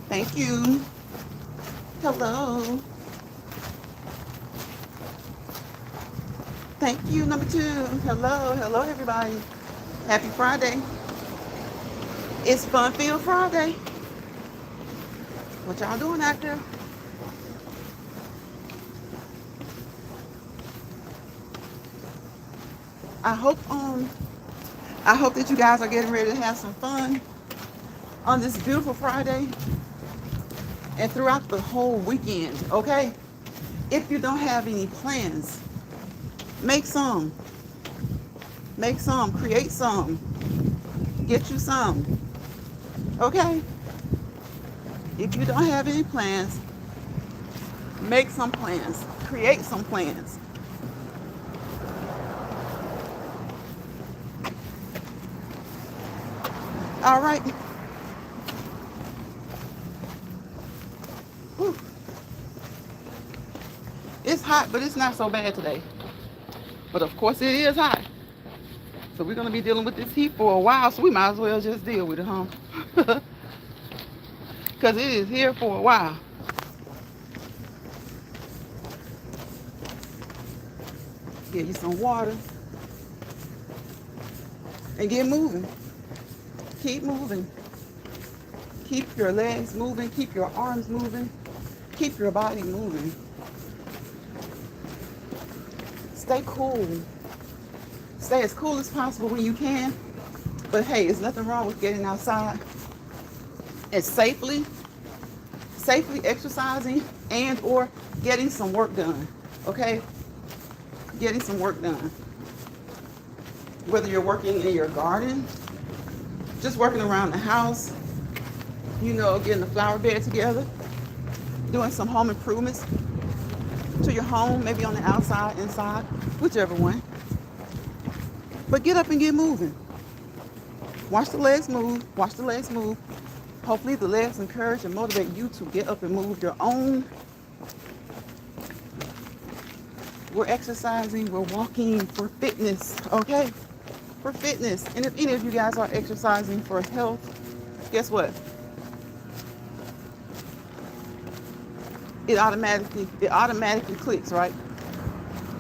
Thank you. Hello. Thank you, number two. Hello. Hello, everybody. Happy Friday. It's Fun Filled Friday. What y'all doing out there? I hope um I hope that you guys are getting ready to have some fun on this beautiful Friday and throughout the whole weekend, okay? If you don't have any plans, make some. Make some, create some, get you some. Okay? If you don't have any plans, make some plans, create some plans. All right. Whew. It's hot, but it's not so bad today. But of course, it is hot. So we're going to be dealing with this heat for a while, so we might as well just deal with it, huh? Because it is here for a while. Get you some water and get moving. Keep moving. Keep your legs moving. Keep your arms moving. Keep your body moving. Stay cool. Stay as cool as possible when you can. But hey, there's nothing wrong with getting outside and safely exercising and or getting some work done. Okay? Getting some work done. Whether you're working in your garden, just working around the house, getting the flower bed together, doing some home improvements to your home, maybe on the outside, inside, whichever one. But get up and get moving. Watch the legs move. Watch the legs move. Hopefully the legs encourage and motivate you to get up and move your own. We're exercising, we're walking for fitness, okay? For fitness. And if any of you guys are exercising for health, guess what? It automatically clicks, right?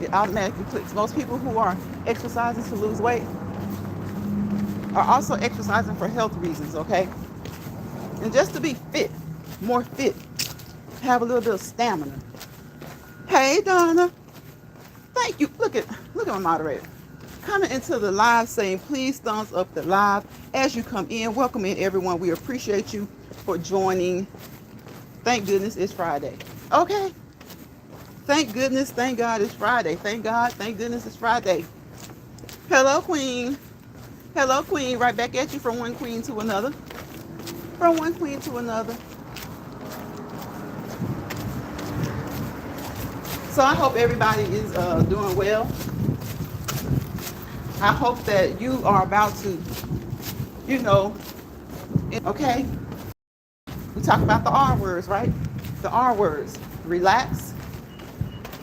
It automatically clicks. Most people who are exercising to lose weight are also exercising for health reasons, okay? And just to be fit, more fit, have a little bit of stamina. Hey, Donna. Thank you. Look at my moderator. Coming into the live saying, please thumbs up the live as you come in. Welcome in, everyone. We appreciate you for joining. Thank goodness it's Friday. Okay? Thank goodness, thank God it's Friday. Thank God, thank goodness it's Friday. Hello, Queen. Hello, Queen. Right back at you from one queen to another. From one queen to another. So I hope everybody is doing well. I hope that you are about to, okay? We talk about the R words, right? The R words. Relax.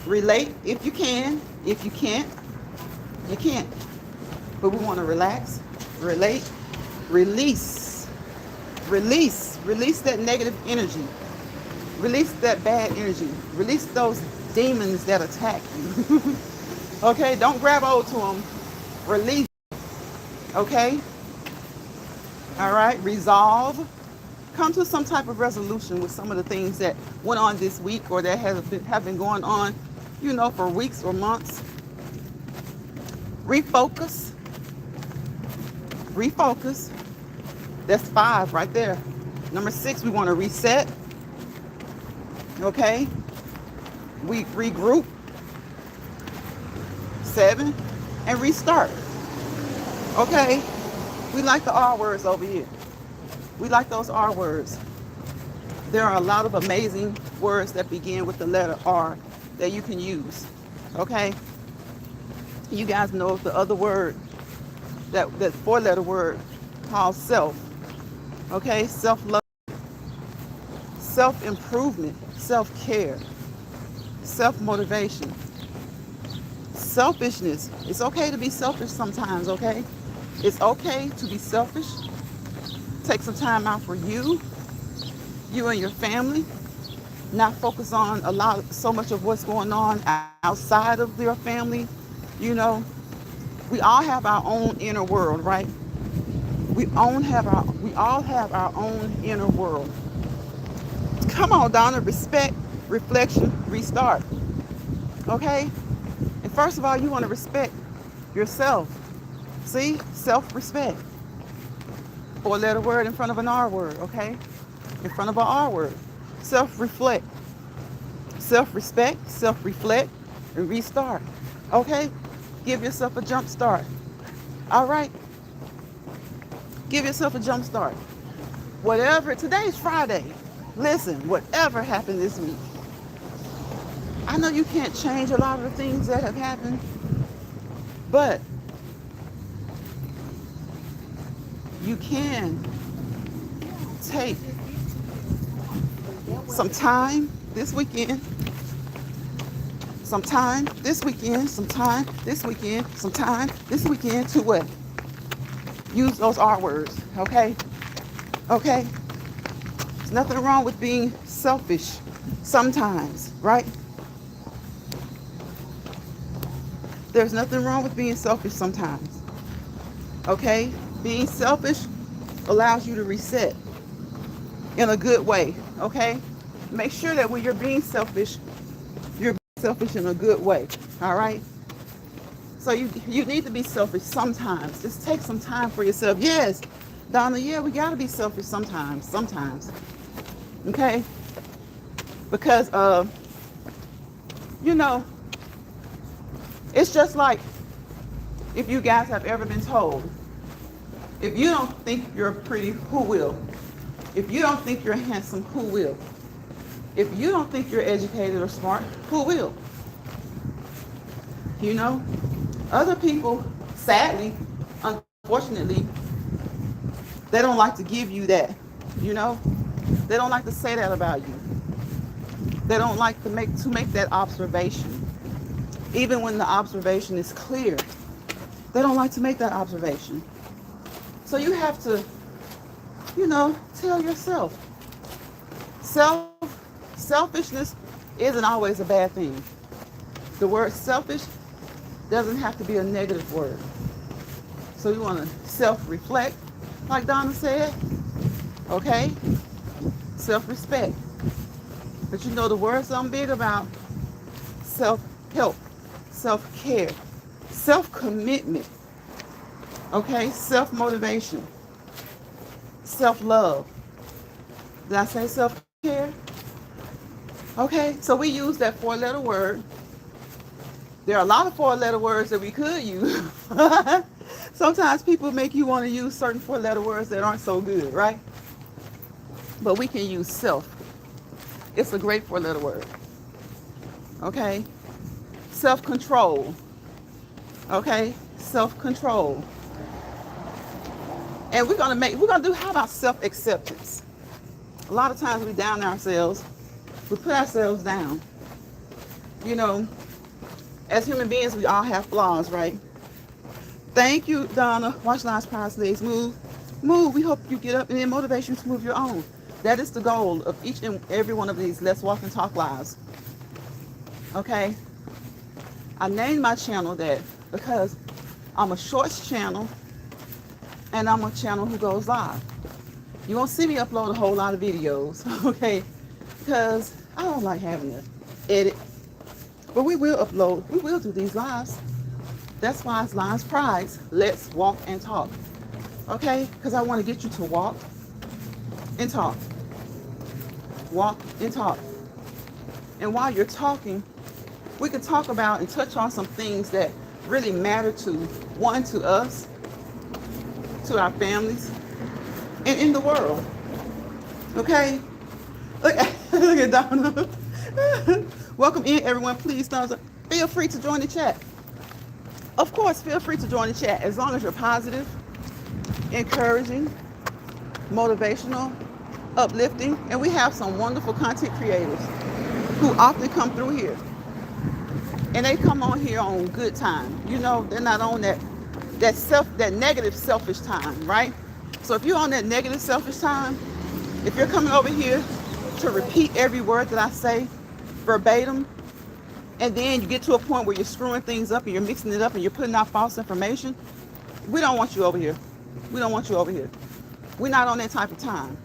Relate if you can. If you can't, you can't. But we want to relax, relate, release. Release that negative energy. Release that bad energy. Release those demons that attack you. Okay? Don't grab hold to them. Release. Okay? All right? Resolve. Come to some type of resolution with some of the things that went on this week or that have been going on, for weeks or months. Refocus. Refocus. That's 5 right there. Number 6, we want to reset. Okay? We regroup. 7, and restart. Okay? We like the R words over here. We like those R words. There are a lot of amazing words that begin with the letter R that you can use. Okay? You guys know the other word, that 4-letter word called self. Okay? Self-love, self-improvement, self-care, self-motivation, selfishness. It's okay to be selfish sometimes, okay? It's okay to be selfish. Take some time out for you, you and your family, not focus on so much of what's going on outside of your family. You know, we all have our own inner world, right? We all have our own inner world. Come on, Donna, respect, reflection, restart. Okay? And first of all, you want to respect yourself. See? Self-respect. Four-letter word in front of an R word, okay? In front of an R word. Self-reflect. Self-respect, self-reflect, and restart. Okay? Give yourself a jump start. All right? Give yourself a jump start. Today's Friday. Listen, whatever happened this week, I know you can't change a lot of the things that have happened, but you can take some time this weekend, some time this weekend, some time this weekend, some time this weekend to what? Use those R words, okay? Okay? There's nothing wrong with being selfish sometimes, right? There's nothing wrong with being selfish sometimes, okay? Being selfish allows you to reset in a good way, okay? Make sure that when you're being selfish in a good way, all right? So you need to be selfish sometimes. Just take some time for yourself. Yes, Donna, yeah, we got to be selfish sometimes, okay? Because, it's just like if you guys have ever been told, if you don't think you're pretty, who will? If you don't think you're handsome, who will? If you don't think you're educated or smart, who will? Other people, sadly, unfortunately, they don't like to give you that, They don't like to say that about you. They don't like to make that observation. Even when the observation is clear, they don't like to make that observation. So you have to, tell yourself. Selfishness isn't always a bad thing. The word selfish doesn't have to be a negative word. So you want to self-reflect, like Donna said, okay? Self-respect. But the words I'm big about: self-help, self-care, self-commitment, okay? Self-motivation, self-love. Did I say self-care? Okay, so we use that four-letter word. There are a lot of four-letter words that we could use. Sometimes people make you want to use certain four-letter words that aren't so good, right? But we can use self. It's a great four-letter word. Okay? Self-control. Okay? Self-control. And we're gonna do, how about self-acceptance? A lot of times we down ourselves. We put ourselves down. As human beings, we all have flaws, right? Thank you, Donna. Watch Lines, Powers, Legs. Move. We hope you get up and then motivation to move your own. That is the goal of each and every one of these Let's Walk and Talk lives. Okay? I named my channel that because I'm a shorts channel and I'm a channel who goes live. You won't see me upload a whole lot of videos, okay? Because I don't like having to edit. But we will do these lives. That's why it's Lines Prize. Let's walk and talk. Okay? Because I want to get you to walk and talk. Walk and talk. And while you're talking, we can talk about and touch on some things that really matter to us, to our families, and in the world. Okay? Look at Donna. Welcome in, everyone. Please feel free to join the chat. Of course, feel free to join the chat as long as you're positive, encouraging, motivational, uplifting, and we have some wonderful content creators who often come through here. And they come on here on good time. They're not on that negative selfish time, right? So if you're on that negative selfish time, if you're coming over here to repeat every word that I say verbatim, and then you get to a point where you're screwing things up and you're mixing it up and you're putting out false information, we don't want you over here. We don't want you over here. We're not on that type of time.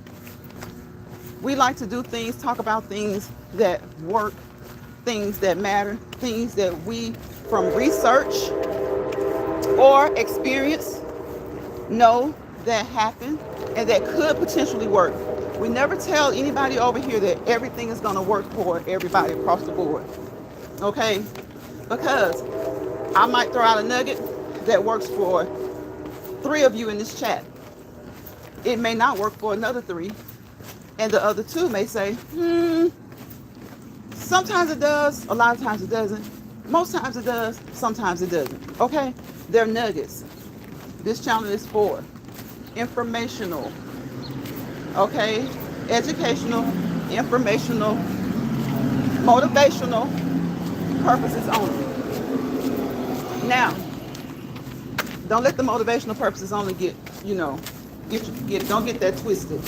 We like to do things, talk about things that work, things that matter, things that we, from research or experience, know that happen and that could potentially work. We never tell anybody over here that everything is going to work for everybody across the board. Okay? Because I might throw out a nugget that works for 3 of you in this chat. It may not work for another 3. And the other 2 may say, sometimes it does, a lot of times it doesn't. Most times it does, sometimes it doesn't. Okay? They're nuggets. This channel is for informational, okay? Educational, informational, motivational purposes only. Now, don't let the motivational purposes only get, don't get that twisted.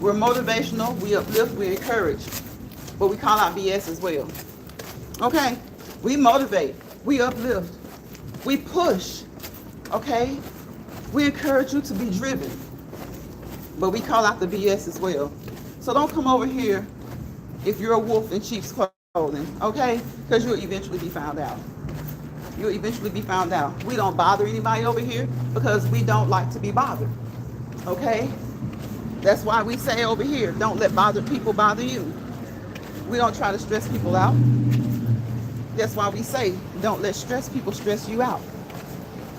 We're motivational, we uplift, we encourage, but we call out BS as well. Okay? We motivate, we uplift, we push, okay? We encourage you to be driven, but we call out the BS as well. So don't come over here if you're a wolf in sheep's clothing, okay? Because you'll eventually be found out. You'll eventually be found out. We don't bother anybody over here because we don't like to be bothered, okay? That's why we say over here, don't let bothered people bother you. We don't try to stress people out. That's why we say, don't let stressed people stress you out,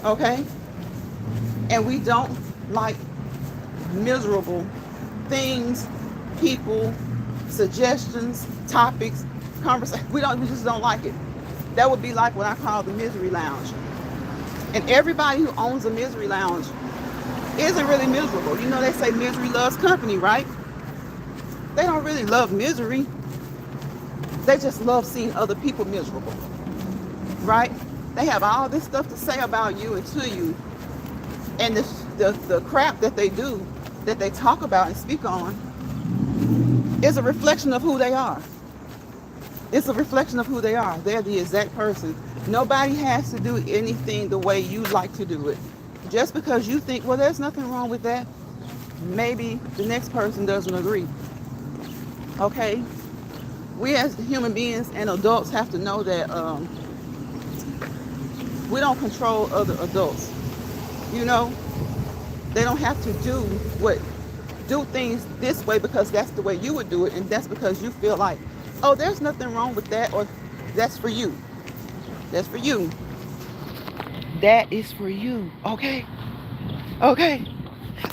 okay? And we don't like miserable things, people, suggestions, topics, conversations. We just don't like it. That would be like what I call the misery lounge. And everybody who owns a misery lounge isn't really miserable. You know, they say misery loves company, right? They don't really love misery. They just love seeing other people miserable, right? They have all this stuff to say about you and to you. And the crap that they do, that they talk about and speak on, is a reflection of who they are. It's a reflection of who they are. They're the exact person. Nobody has to do anything the way you like to do it. Just because you think, well, there's nothing wrong with that, maybe the next person doesn't agree. Okay? We as human beings and adults have to know that we don't control other adults. You know, they don't have to do things this way because that's the way you would do it, and that's because you feel like, oh, there's nothing wrong with that, or that's for you. That's for you. That is for you. Okay? Okay.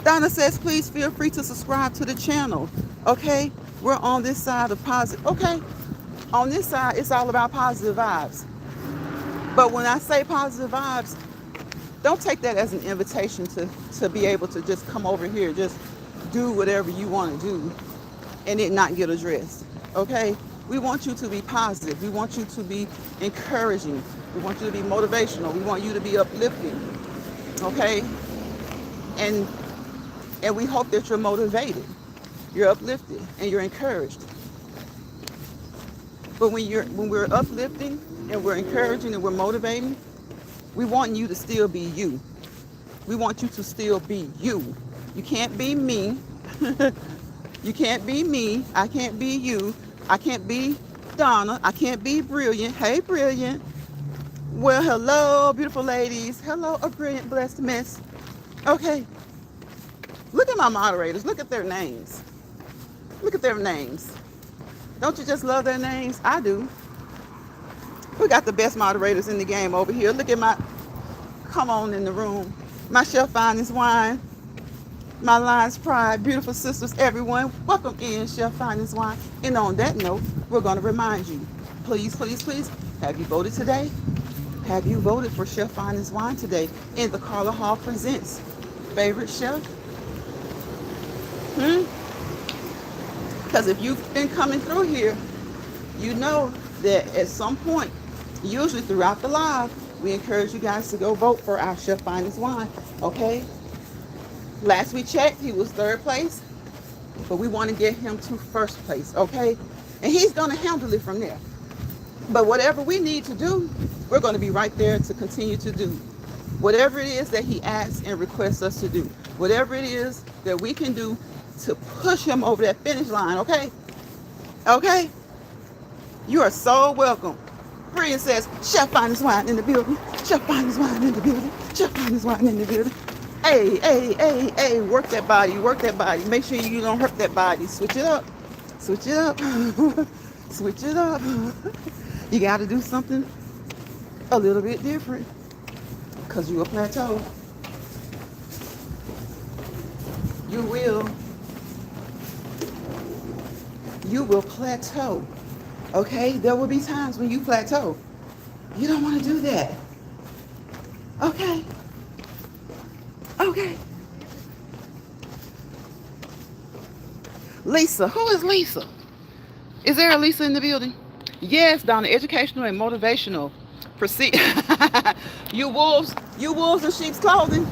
Donna says, please feel free to subscribe to the channel. Okay? We're on this side of positive. Okay? On this side, it's all about positive vibes. But when I say positive vibes, don't take that as an invitation to be able to just come over here, just do whatever you want to do and it not get addressed. Okay? We want you to be positive. We want you to be encouraging. We want you to be motivational. We want you to be uplifting. Okay? And we hope that you're motivated, you're uplifted, and you're encouraged. But when we're uplifting and we're encouraging and we're motivating, we want you to still be you. We want you to still be you. You can't be me. You can't be me. I can't be you. I can't be Donna. I can't be Brilliant. Hey, Brilliant. Well, hello, beautiful ladies. Hello, a brilliant, blessed miss. Okay. Look at my moderators. Look at their names. Look at their names. Don't you just love their names? I do. We got the best moderators in the game over here. Look at come on in the room. My Chef Finest Wine. My Lion's Pride. Beautiful sisters, everyone. Welcome in, Chef Finest Wine. And on that note, we're going to remind you, please, please, please, have you voted today? Have you voted for Chef Finest Wine today in the Carla Hall Presents Favorite Chef? Because if you've been coming through here, you know that at some point, usually throughout the live, we encourage you guys to go vote for our Chef Finest Wine, okay? Last we checked, he was 3rd place. but we want to get him to first place, okay? And he's going to handle it from there. But whatever we need to do, we're going to be right there to continue to do. Whatever it is that he asks and requests us to do. Whatever it is that we can do to push him over that finish line, okay? Okay? You are so welcome. Bria says, Chef Finest Wine in the building. Chef Finest Wine in the building. Chef Finest Wine in the building. Hey, hey, hey, hey, work that body, work that body. Make sure you don't hurt that body. Switch it up. Switch it up. Switch it up. You got to do something a little bit different because you will plateau. You will. You will plateau. Okay? There will be times when you plateau. You don't want to do that. Okay? Okay. Lisa. Who is Lisa? Is there a Lisa in the building? Yes, Donna. Educational and motivational. Proceed. You wolves in sheep's clothing.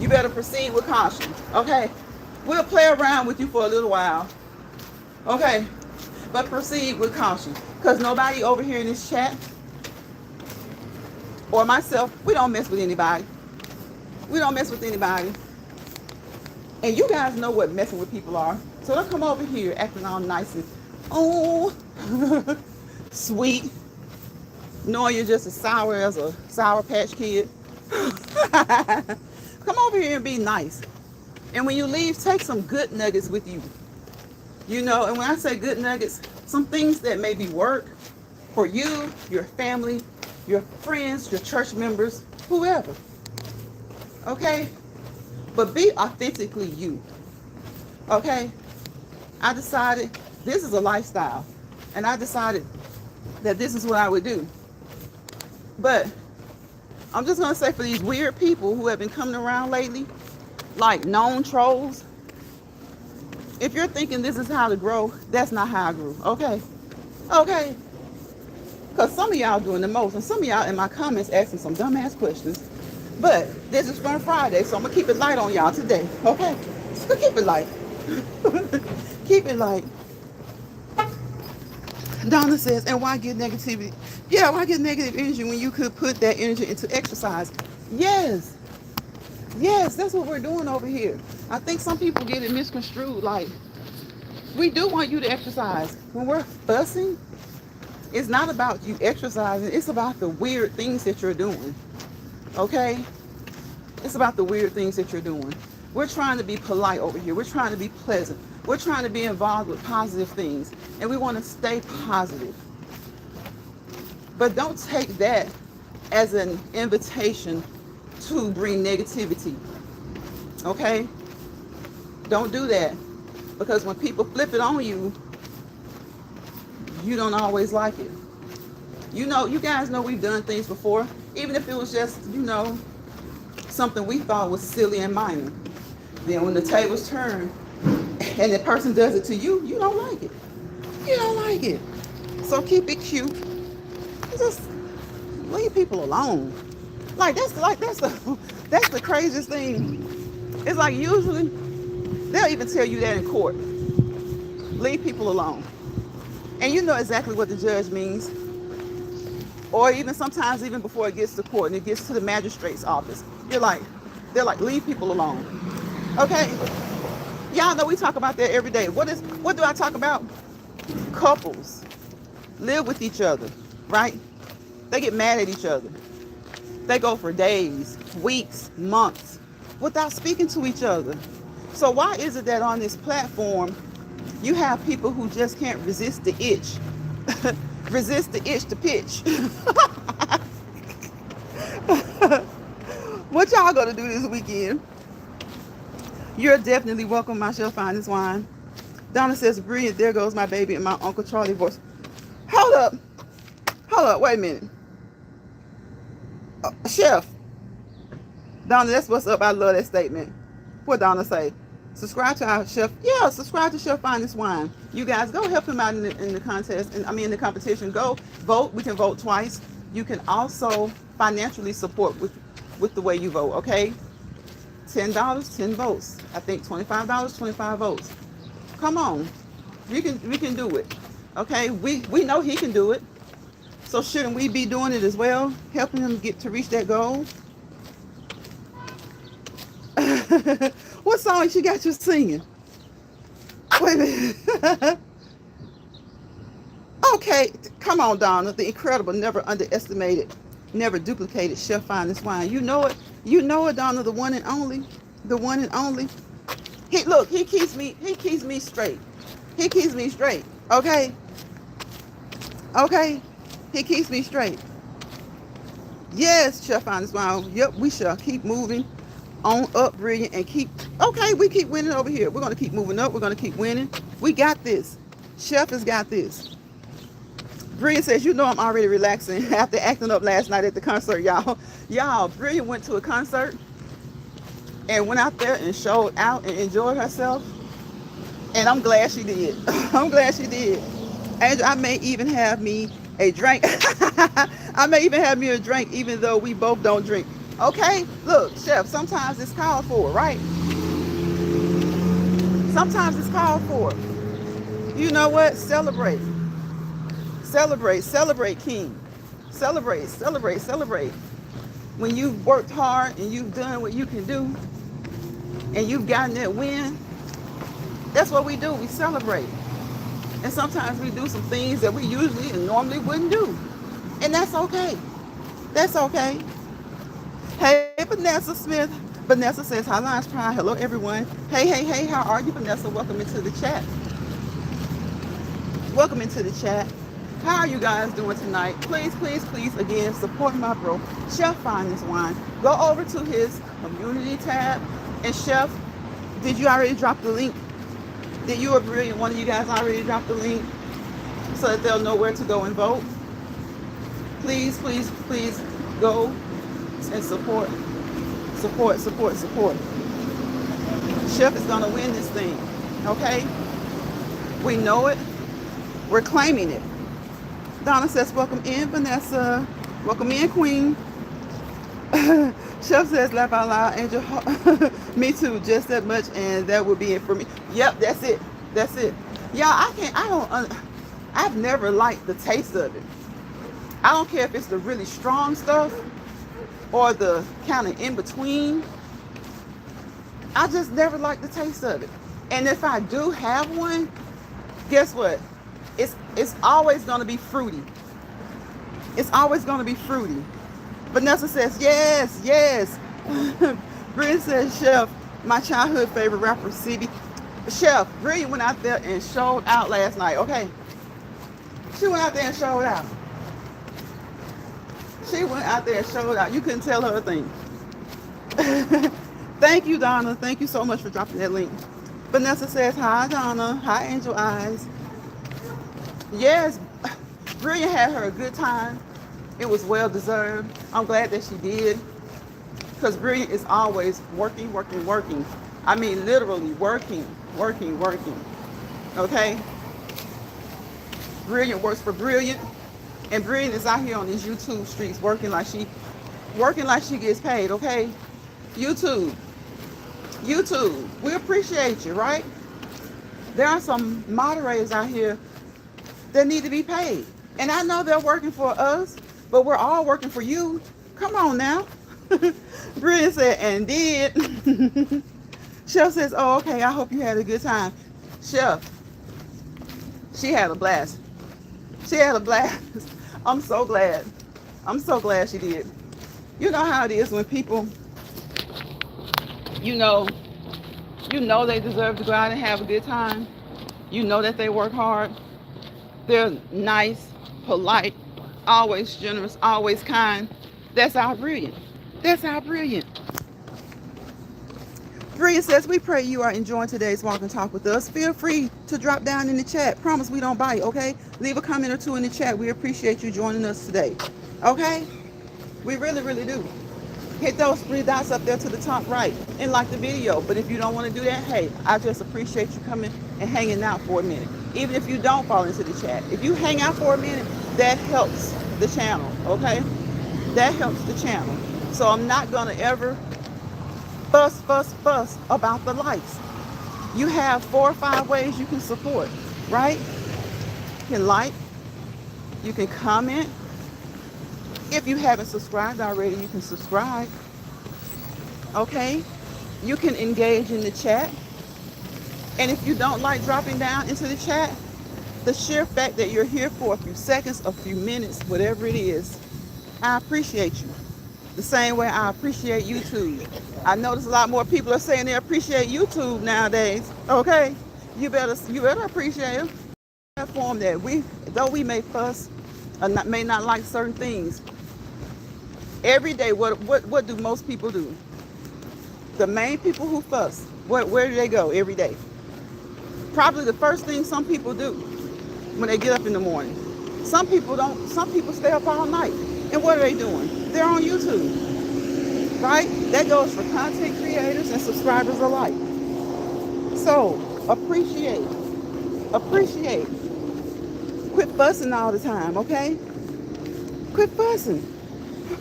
You better proceed with caution. Okay? We'll play around with you for a little while. Okay? But proceed with caution. Because nobody over here in this chat or myself, we don't mess with anybody. We don't mess with anybody. And you guys know what messing with people are. So don't come over here acting all nice and, oh, sweet. Knowing you're just as sour as a Sour Patch Kid. Come over here and be nice. And when you leave, take some good nuggets with you. You know, and when I say good nuggets, some things that maybe work for you, your family, your friends, your church members, whoever. Okay? But be authentically you. Okay? I decided this is a lifestyle. And I decided that this is what I would do. But I'm just going to say for these weird people who have been coming around lately, like known trolls, if you're thinking this is how to grow, that's not how I grew. Okay? Okay? Because some of y'all doing the most, and some of y'all in my comments asking some dumbass questions. But this is Fun Friday, so I'm going to keep it light on y'all today. Okay? So keep it light. Keep it light. Donna says, and why get negativity? Yeah, why get negative energy when you could put that energy into exercise? Yes. Yes, that's what we're doing over here. I think some people get it misconstrued. Like, we do want you to exercise. When we're fussing, it's not about you exercising. It's about the weird things that you're doing. Okay? It's about the weird things that you're doing. We're trying to be polite over here. We're trying to be pleasant. We're trying to be involved with positive things. And we want to stay positive. But don't take that as an invitation to bring negativity. Okay? Don't do that. Because when people flip it on you, you don't always like it. You know, you guys know we've done things before. Even if it was just, you know, something we thought was silly and minor. Then when the tables turn and the person does it to you, you don't like it. You don't like it. So keep it cute. Just leave people alone. That's the craziest thing. It's like usually they'll even tell you that in court. Leave people alone. And you know exactly what the judge means. Or even sometimes even before it gets to court and it gets to the magistrate's office. They're like, leave people alone. Okay? Y'all know we talk about that every day. What do I talk about? Couples live with each other, right? They get mad at each other. They go for days, weeks, months without speaking to each other. So why is it that on this platform you have people who just can't resist the itch? Resist the itch to pitch. What y'all gonna do this weekend? You're definitely welcome, my Self-reliance wine. Donna says, brilliant, there goes my baby in my Uncle Charlie voice. Hold up, wait a minute. Chef. Donna, that's what's up. I love that statement. What Donna say? Subscribe to our chef. Yeah, subscribe to Chef Finest Wine. You guys go help him out in the contest. And in the competition. Go vote. We can vote twice. You can also financially support with the way you vote. Okay, $10, 10 votes. I think $25, 25 votes. Come on. We can do it. Okay? We know he can do it. So shouldn't we be doing it as well? Helping him get to reach that goal? What song she got you singing? Wait a minute. Okay, come on, Donna. The incredible, never underestimated, never duplicated chef finest wine. You know it. You know it, Donna. The one and only. The one and only. He look. He keeps me. He keeps me straight. He keeps me straight. Okay. Okay. He keeps me straight. Yes, chef finest wine. Yep. We shall keep moving on up, brilliant, and keep. Okay, we keep winning over here. We're gonna keep moving up. We're gonna keep winning. We got this. Chef has got this. Brilliant says, you know I'm already relaxing after acting up last night at the concert, y'all. Y'all, Brilliant went to a concert and went out there and showed out and enjoyed herself. And I'm glad she did. I'm glad she did. Angel, I may even have me a drink. I may even have me a drink even though we both don't drink. Okay? Look, Chef, sometimes it's called for, right? Sometimes it's called for. You know what? Celebrate. Celebrate, celebrate, King. Celebrate, celebrate, celebrate. When you've worked hard and you've done what you can do and you've gotten that win, that's what we do. We celebrate. And sometimes we do some things that we usually and normally wouldn't do. And that's okay. That's okay. Hey, Vanessa Smith. Vanessa says, hi, Lions Pride. Hello, everyone. Hey, hey, hey, how are you, Vanessa? Welcome into the chat. Welcome into the chat. How are you guys doing tonight? Please, please, please, again, support my bro, Chef Finest Wine. Go over to his community tab. And Chef, did you already drop the link? Did you or Brilliant, one of you guys already drop the link so that they'll know where to go and vote? Please, please, please go and support, support, support, support. Chef is gonna win this thing, okay? We know it. We're claiming it. Donna says, welcome in, Vanessa. Welcome in, Queen. Chef says, laugh out loud, Angel. Me too, just that much, and that would be it for me. Yep, that's it. That's it. Y'all, I've never liked the taste of it. I don't care if it's the really strong stuff or the kind of in between. I just never liked the taste of it. And if I do have one, guess what? It's always going to be fruity. It's always going to be fruity. Vanessa says, yes, yes. Brilliant says, Chef, my childhood favorite rapper, CB. Chef, Brilliant went out there and showed out last night, okay? She went out there and showed out. She went out there and showed out. You couldn't tell her a thing. Thank you, Donna. Thank you so much for dropping that link. Vanessa says, hi, Donna. Hi, Angel Eyes. Yes, Brilliant had her a good time. It was well deserved. I'm glad that she did. Because Brilliant is always working, working, working. I mean, literally working, working, working. Okay? Brilliant works for Brilliant. And Brilliant is out here on these YouTube streets working like she gets paid, okay? YouTube, we appreciate you, right? There are some moderators out here that need to be paid. And I know they're working for us, but we're all working for you. Come on now. Brilliant said, and did. Chef says, oh, okay, I hope you had a good time. Chef, she had a blast. She had a blast. I'm so glad. I'm so glad she did. You know how it is when people, you know they deserve to go out and have a good time. You know that they work hard. They're nice, polite, always generous, always kind. That's our Brilliant. That's our Brilliant. Brilliant says, we pray you are enjoying today's walk and talk with us. Feel free to drop down in the chat. Promise we don't bite, okay? Leave a comment or two in the chat. We appreciate you joining us today. Okay? We really, really do. Hit those 3 dots up there to the top right and like the video. But if you don't want to do that, hey, I just appreciate you coming and hanging out for a minute. Even if you don't fall into the chat. If you hang out for a minute, that helps the channel, okay? That helps the channel. So I'm not going to ever fuss about the likes. You have 4 or 5 ways you can support, right? You can like, you can comment. If you haven't subscribed already, you can subscribe, okay? You can engage in the chat. And if you don't like dropping down into the chat, the sheer fact that you're here for a few seconds, a few minutes, whatever it is, I appreciate you. The same way I appreciate YouTube. I notice a lot more people are saying they appreciate YouTube nowadays. Okay, you better appreciate them. Platform that though we may fuss or may not like certain things, every day what do most people do? The main people who fuss, where do they go every day? Probably the first thing some people do when they get up in the morning. Some people don't. Some people stay up all night. And what are they doing? They're on YouTube, right? That goes for content creators and subscribers alike. So appreciate. Quit fussing all the time, okay? Quit fussing.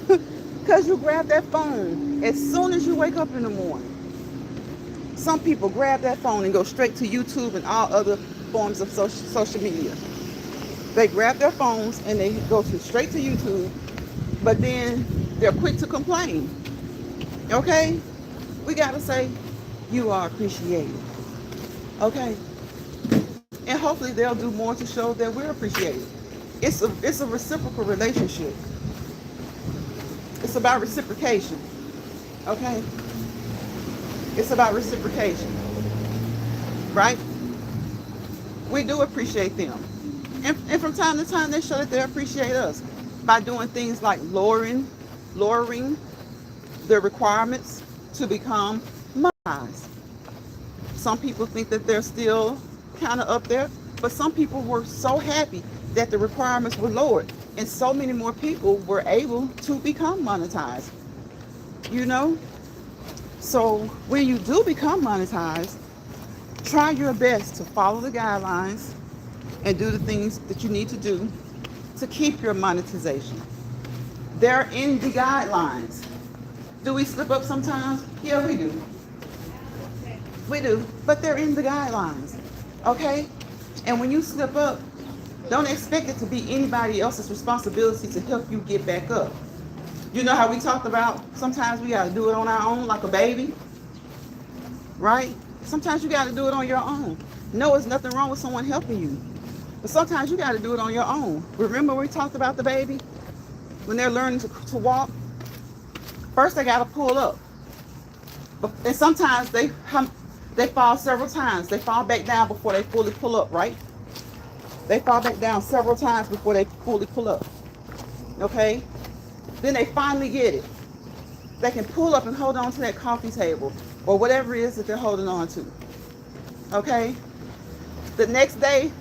Because you grab that phone as soon as you wake up in the morning. Some people grab that phone and go straight to YouTube and all other forms of social media. They grab their phones and they go straight to YouTube, but then they're quick to complain. Okay? We got to say, you are appreciated. Okay? And hopefully they'll do more to show that we're appreciated. It's a reciprocal relationship. It's about reciprocation. Okay? It's about reciprocation. Right? We do appreciate them. And from time to time, they show that they appreciate us by doing things like lowering their requirements to become monetized. Some people think that they're still kind of up there, but some people were so happy that the requirements were lowered, and so many more people were able to become monetized. You know? So when you do become monetized, try your best to follow the guidelines and do the things that you need to do to keep your monetization. They're in the guidelines. Do we slip up sometimes? Yeah, we do. We do, but they're in the guidelines, okay? And when you slip up, don't expect it to be anybody else's responsibility to help you get back up. You know how we talked about sometimes we gotta do it on our own like a baby, right? Sometimes you gotta do it on your own. No, there's nothing wrong with someone helping you, but sometimes you gotta do it on your own. Remember we talked about the baby? When they're learning to walk, first they gotta pull up. And sometimes they fall several times. They fall back down before they fully pull up, right? They fall back down several times before they fully pull up. Okay? Then they finally get it. They can pull up and hold on to that coffee table or whatever it is that they're holding on to. Okay? The next day,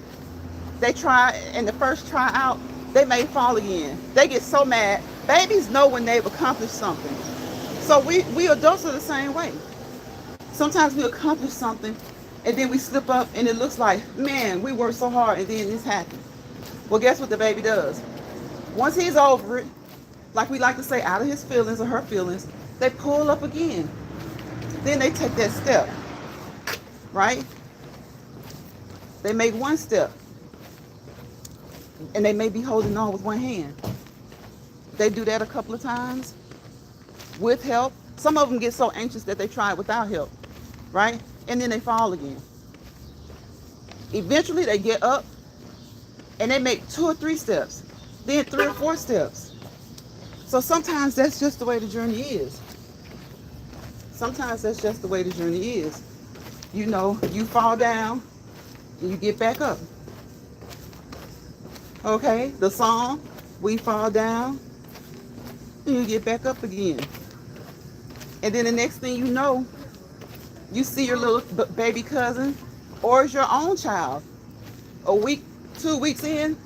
they try, and the first try out, they may fall again. They get so mad. Babies know when they've accomplished something. So we adults are the same way. Sometimes we accomplish something and then we slip up and it looks like, man, we worked so hard and then this happened. Well, guess what the baby does? Once he's over it, like we like to say, out of his feelings or her feelings, they pull up again. Then they take that step, right? They make one step and they may be holding on with one hand. They do that a couple of times with help. Some of them get so anxious that they try it without help, right? And then they fall again. Eventually they get up and they make 2 or 3 steps, then 3 or 4 steps. So sometimes that's just the way the journey is. Sometimes that's just the way the journey is. You know, you fall down and you get back up. Okay, the song, we fall down and you get back up again. And then the next thing you know, you see your little baby cousin or it's your own child. A week, 2 weeks in,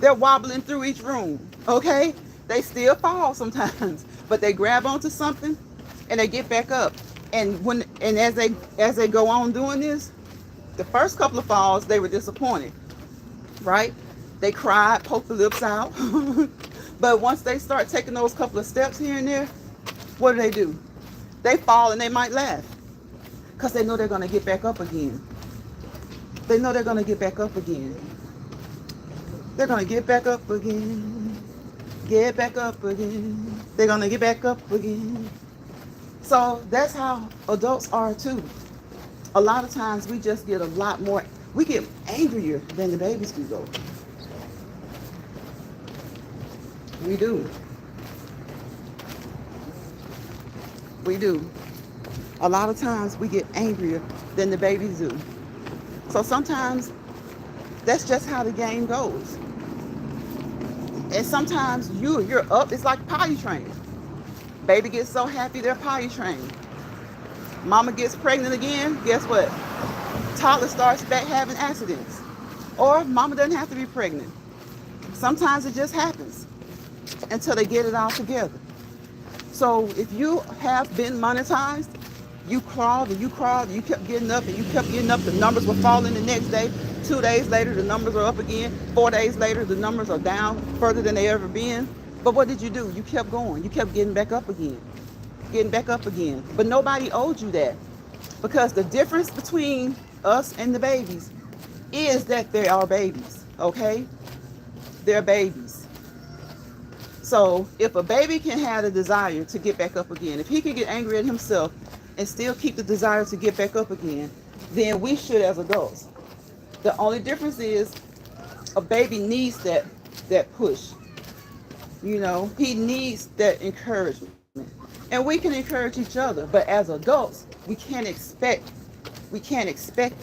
they're wobbling through each room, okay? They still fall sometimes, but they grab onto something and they get back up. And as they go on doing this, the first couple of falls, they were disappointed, right? They cried, poked the lips out. But once they start taking those couple of steps here and there, what do? They fall and they might laugh. because they know they're going to get back up again. They know they're going to get back up again. They're going to get back up again. Get back up again. They're going to get back up again. So that's how adults are too. A lot of times we just get a lot more, we get angrier than the babies do though. We do. We do. A lot of times we get angrier than the babies do. So sometimes that's just how the game goes. And sometimes you're up, it's like potty training. Baby gets so happy they're potty trained. Mama gets pregnant again, guess what? Toddler starts back having accidents. Or mama doesn't have to be pregnant. Sometimes it just happens until they get it all together. So if you have been monetized, you crawled and you crawled and you kept getting up and you kept getting up, the numbers were falling the next day. 2 days later, the numbers are up again. 4 days later, the numbers are down further than they ever been. But what did you do? You kept going. You kept getting back up again. Getting back up again. But nobody owed you that. Because the difference between us and the babies is that they are babies. Okay? They're babies. So if a baby can have a desire to get back up again, if he can get angry at himself and still keep the desire to get back up again, then we should as adults. The only difference is a baby needs that push. You know, he needs that encouragement. And we can encourage each other, but as adults, we can't expect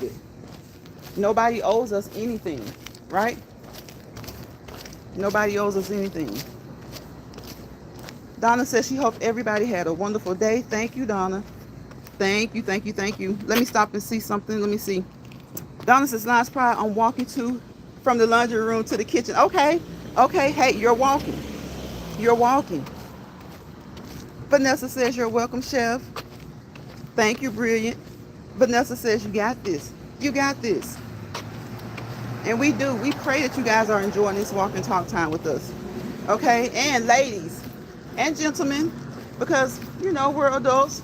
it. Nobody owes us anything, right? Nobody owes us anything. Donna says she hoped everybody had a wonderful day. Thank you, Donna. Thank you, thank you, thank you. Let me stop and see something. Let me see. Donna says, Lion's Pride, I'm walking from the laundry room to the kitchen. Okay, hey, you're walking. You're walking. Vanessa says, you're welcome, Chef. Thank you, Brilliant. Vanessa says, you got this. You got this. And we do. We pray that you guys are enjoying this walk and talk time with us. Okay? And ladies and gentlemen, because, you know, we're adults.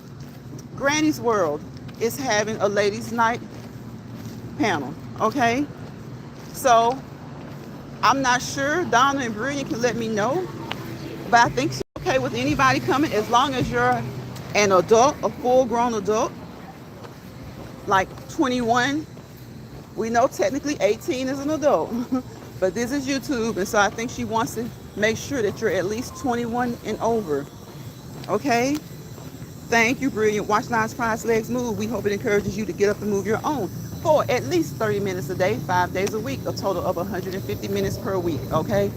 Granny's World is having a ladies' night panel. Okay? So, I'm not sure. Donna and Brilliant can let me know. But I think she's okay with anybody coming as long as you're an adult, a full-grown adult, like 21. We know technically 18 is an adult, but this is YouTube, and so I think she wants to make sure that you're at least 21 and over. Okay? Thank you, Brilliant. Watch Lion's Pride's legs move. We hope it encourages you to get up and move your own for at least 30 minutes a day, 5 days a week, a total of 150 minutes per week. Okay?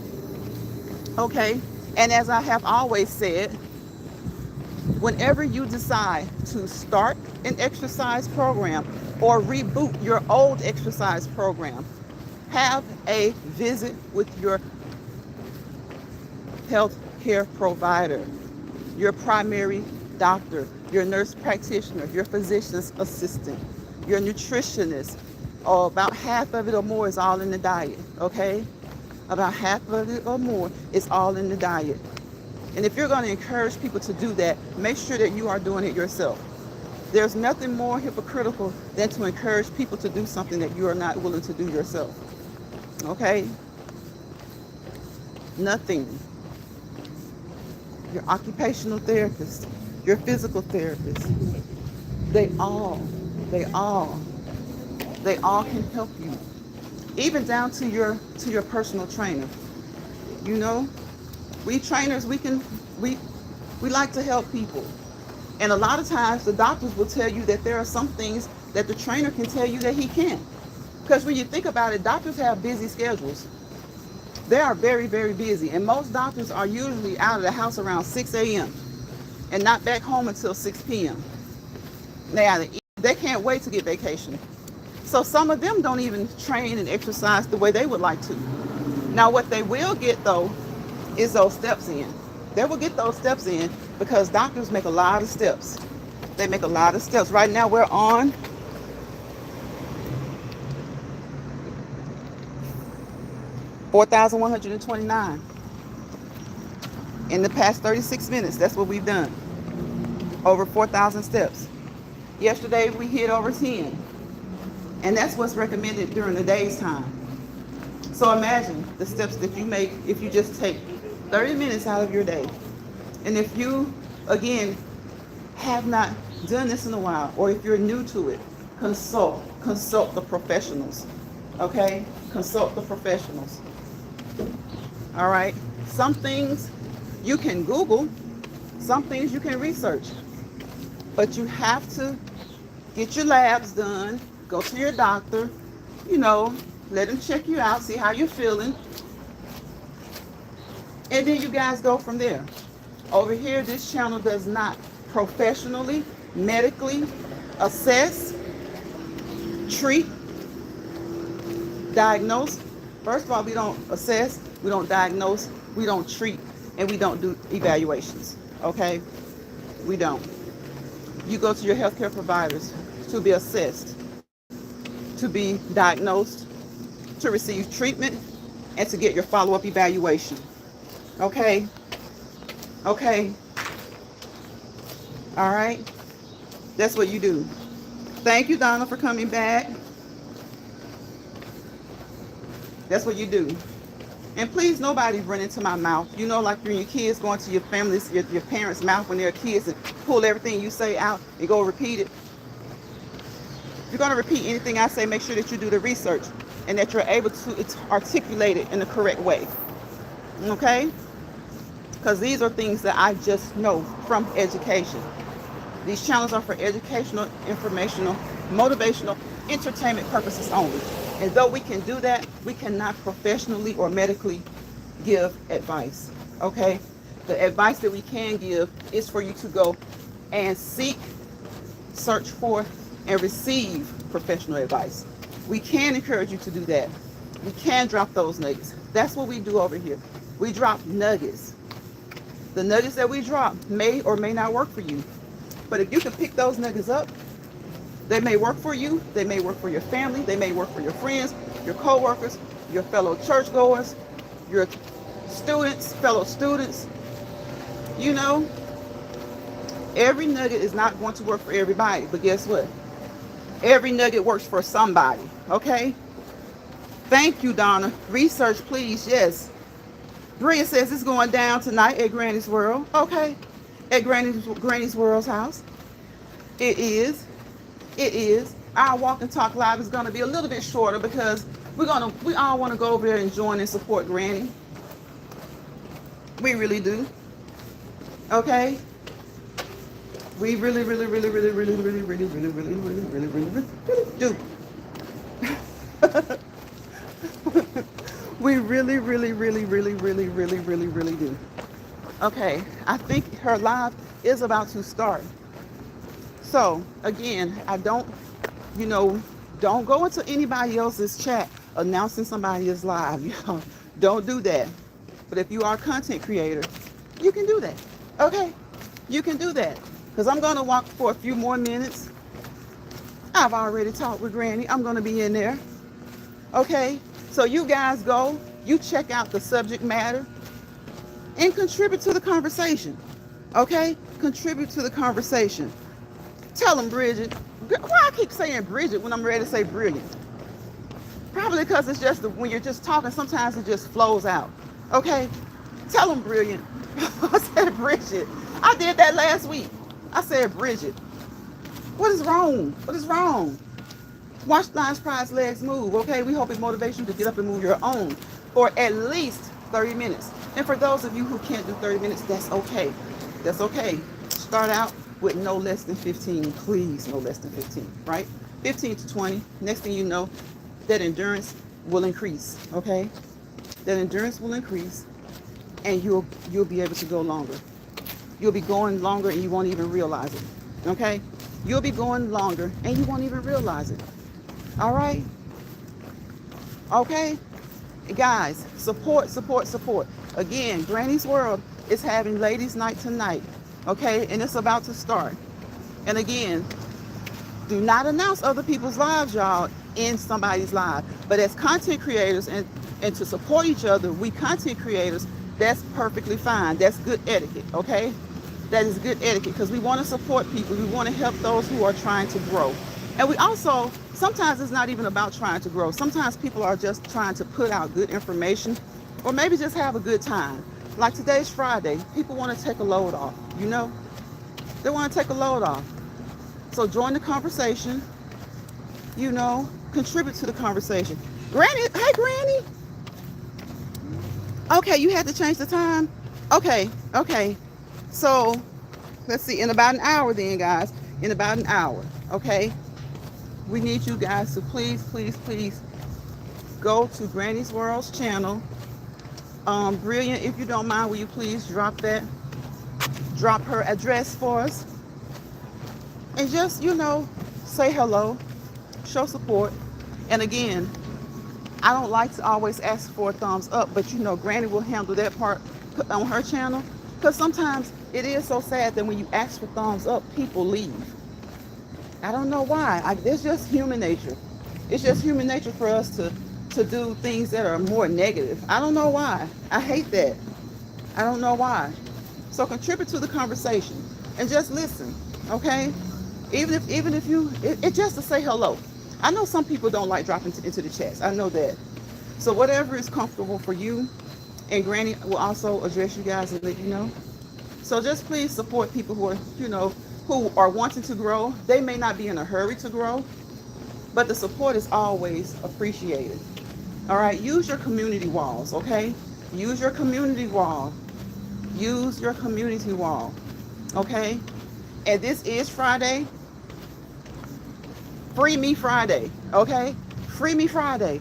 Okay? And as I have always said, whenever you decide to start an exercise program or reboot your old exercise program, have a visit with your health care provider, your primary doctor, your nurse practitioner, your physician's assistant, your nutritionist. Oh, about half of it or more is all in the diet, okay? About half of it or more is all in the diet. And if you're going to encourage people to do that, make sure that you are doing it yourself. There's nothing more hypocritical than to encourage people to do something that you are not willing to do yourself. Okay? Nothing. Your occupational therapist, your physical therapist, they all can help you. Even down to your personal trainer. You know, we trainers, we like to help people. And a lot of times the doctors will tell you that there are some things that the trainer can tell you that he can't. Because when you think about it, doctors have busy schedules. They are very, very busy. And most doctors are usually out of the house around 6 a.m. and not back home until 6 p.m. They can't wait to get vacation. So some of them don't even train and exercise the way they would like to. Now what they will get though is those steps in. They will get those steps in because doctors make a lot of steps. They make a lot of steps. Right now we're on 4,129. In the past 36 minutes, that's what we've done. Over 4,000 steps. Yesterday we hit over 10. And that's what's recommended during the day's time. So imagine the steps that you make if you just take 30 minutes out of your day. And if you, again, have not done this in a while, or if you're new to it, consult the professionals. Okay? Consult the professionals. All right? Some things you can Google, some things you can research. But you have to get your labs done, go to your doctor, let him check you out, see how you're feeling. And then you guys go from there. Over here, this channel does not professionally, medically assess, treat, diagnose. First of all, we don't assess, we don't diagnose, we don't treat, and we don't do evaluations. Okay? We don't. You go to your healthcare providers to be assessed, to be diagnosed, to receive treatment, and to get your follow-up evaluation. Okay? Okay? All right? That's what you do. Thank you, Donna, for coming back. That's what you do. And please, nobody run into my mouth. Like when your kids go into your family's, your parents' mouth when they're kids and pull everything you say out and go repeat it. If you're going to repeat anything I say, make sure that you do the research and that you're able to articulate it in the correct way. Okay? Because these are things that I just know from education. These channels are for educational, informational, motivational, entertainment purposes only. And though we can do that, we cannot professionally or medically give advice. Okay? The advice that we can give is for you to go and seek, search for, and receive professional advice. We can encourage you to do that. We can drop those nuggets. That's what we do over here. We drop nuggets. The nuggets that we drop may or may not work for you. But if you can pick those nuggets up, they may work for you. They may work for your family. They may work for your friends, your co-workers, your fellow churchgoers, your students, fellow students. Every nugget is not going to work for everybody. But guess what? Every nugget works for somebody. Okay? Thank you, Donna. Research, please. Yes. Bria says it's going down tonight at Granny's World. Okay. At Granny's World's house. It is. It is. Our Walk and Talk Live is going to be a little bit shorter because we all want to go over there and join and support Granny. We really do. Okay? We really do. We really do. Okay, I think her live is about to start. So, again, don't go into anybody else's chat announcing somebody is live. Don't do that. But if you are a content creator, you can do that. Okay? You can do that. Because I'm going to walk for a few more minutes. I've already talked with Granny. I'm going to be in there. Okay? So you guys go, you check out the subject matter, and contribute to the conversation. Okay? Contribute to the conversation. Tell them, Bridget. Why I keep saying Bridget when I'm ready to say brilliant? Probably because it's just when you're just talking, sometimes it just flows out. Okay? Tell them brilliant. I said Bridget. I did that last week. I said Bridget. What is wrong? What is wrong? Watch Lion's Pride's legs move. Okay? We hope it motivates you to get up and move your own for at least 30 minutes. And for those of you who can't do 30 minutes, that's okay. That's okay. Start out with no less than 15. Please, no less than 15, right? 15 to 20. Next thing you know, that endurance will increase, okay? That endurance will increase, and you'll be able to go longer. You'll be going longer, and you won't even realize it, okay? You'll be going longer, and you won't even realize it. All right? Okay? Guys, support. Again, Granny's World is having Ladies' Night tonight, okay? And it's about to start. And again, do not announce other people's lives, y'all, in somebody's live. But as content creators and to support each other, we content creators, that's perfectly fine. That's good etiquette, okay? that is good etiquette, because we want to support people. We want to help those who are trying to grow. And we also, sometimes it's not even about trying to grow. Sometimes people are just trying to put out good information, or maybe just have a good time. Like today's Friday, people want to take a load off, you know? They want to take a load off. So join the conversation, you know, contribute to the conversation. Granny, hey Granny. Okay, you had to change the time? Okay. So let's see, in about an hour then, guys. In about an hour, okay? We need you guys to please go to Granny's World's channel. Brilliant, if you don't mind, will you please drop her address for us? And just, you know, say hello, show support. And again, I don't like to always ask for a thumbs up, but you know, Granny will handle that part on her channel. Because sometimes it is so sad that when you ask for thumbs up, people leave. I don't know why. It's just human nature. It's just human nature for us to do things that are more negative. I don't know why. I hate that. I don't know why. So contribute to the conversation and just listen, okay? Even if you, it's just to say hello. I know some people don't like dropping into the chats. I know that. So whatever is comfortable for you, and Granny will also address you guys and let you know. So just please support people who are, you know, who are wanting to grow. They may not be in a hurry to grow, but the support is always appreciated. All right, use your community walls, okay? Use your community wall. Use your community wall, okay? And this is Friday. Free Me Friday, okay? Free Me Friday.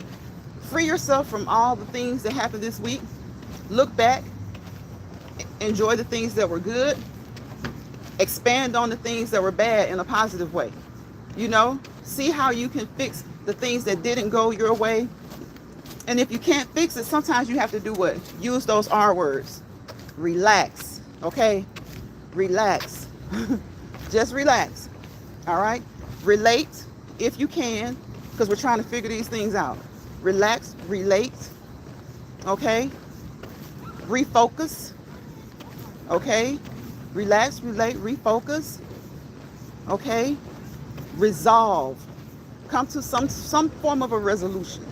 Free yourself from all the things that happened this week. Look back. Enjoy the things that were good. Expand on the things that were bad in a positive way. You know, see how you can fix the things that didn't go your way. And if you can't fix it, sometimes you have to do what? Use those R words. Relax, okay? Relax. Just relax, all right? Relate if you can, because we're trying to figure these things out. Relax, relate, okay? Refocus, okay? Relax, relate, refocus, okay? Resolve. Come to some form of a resolution.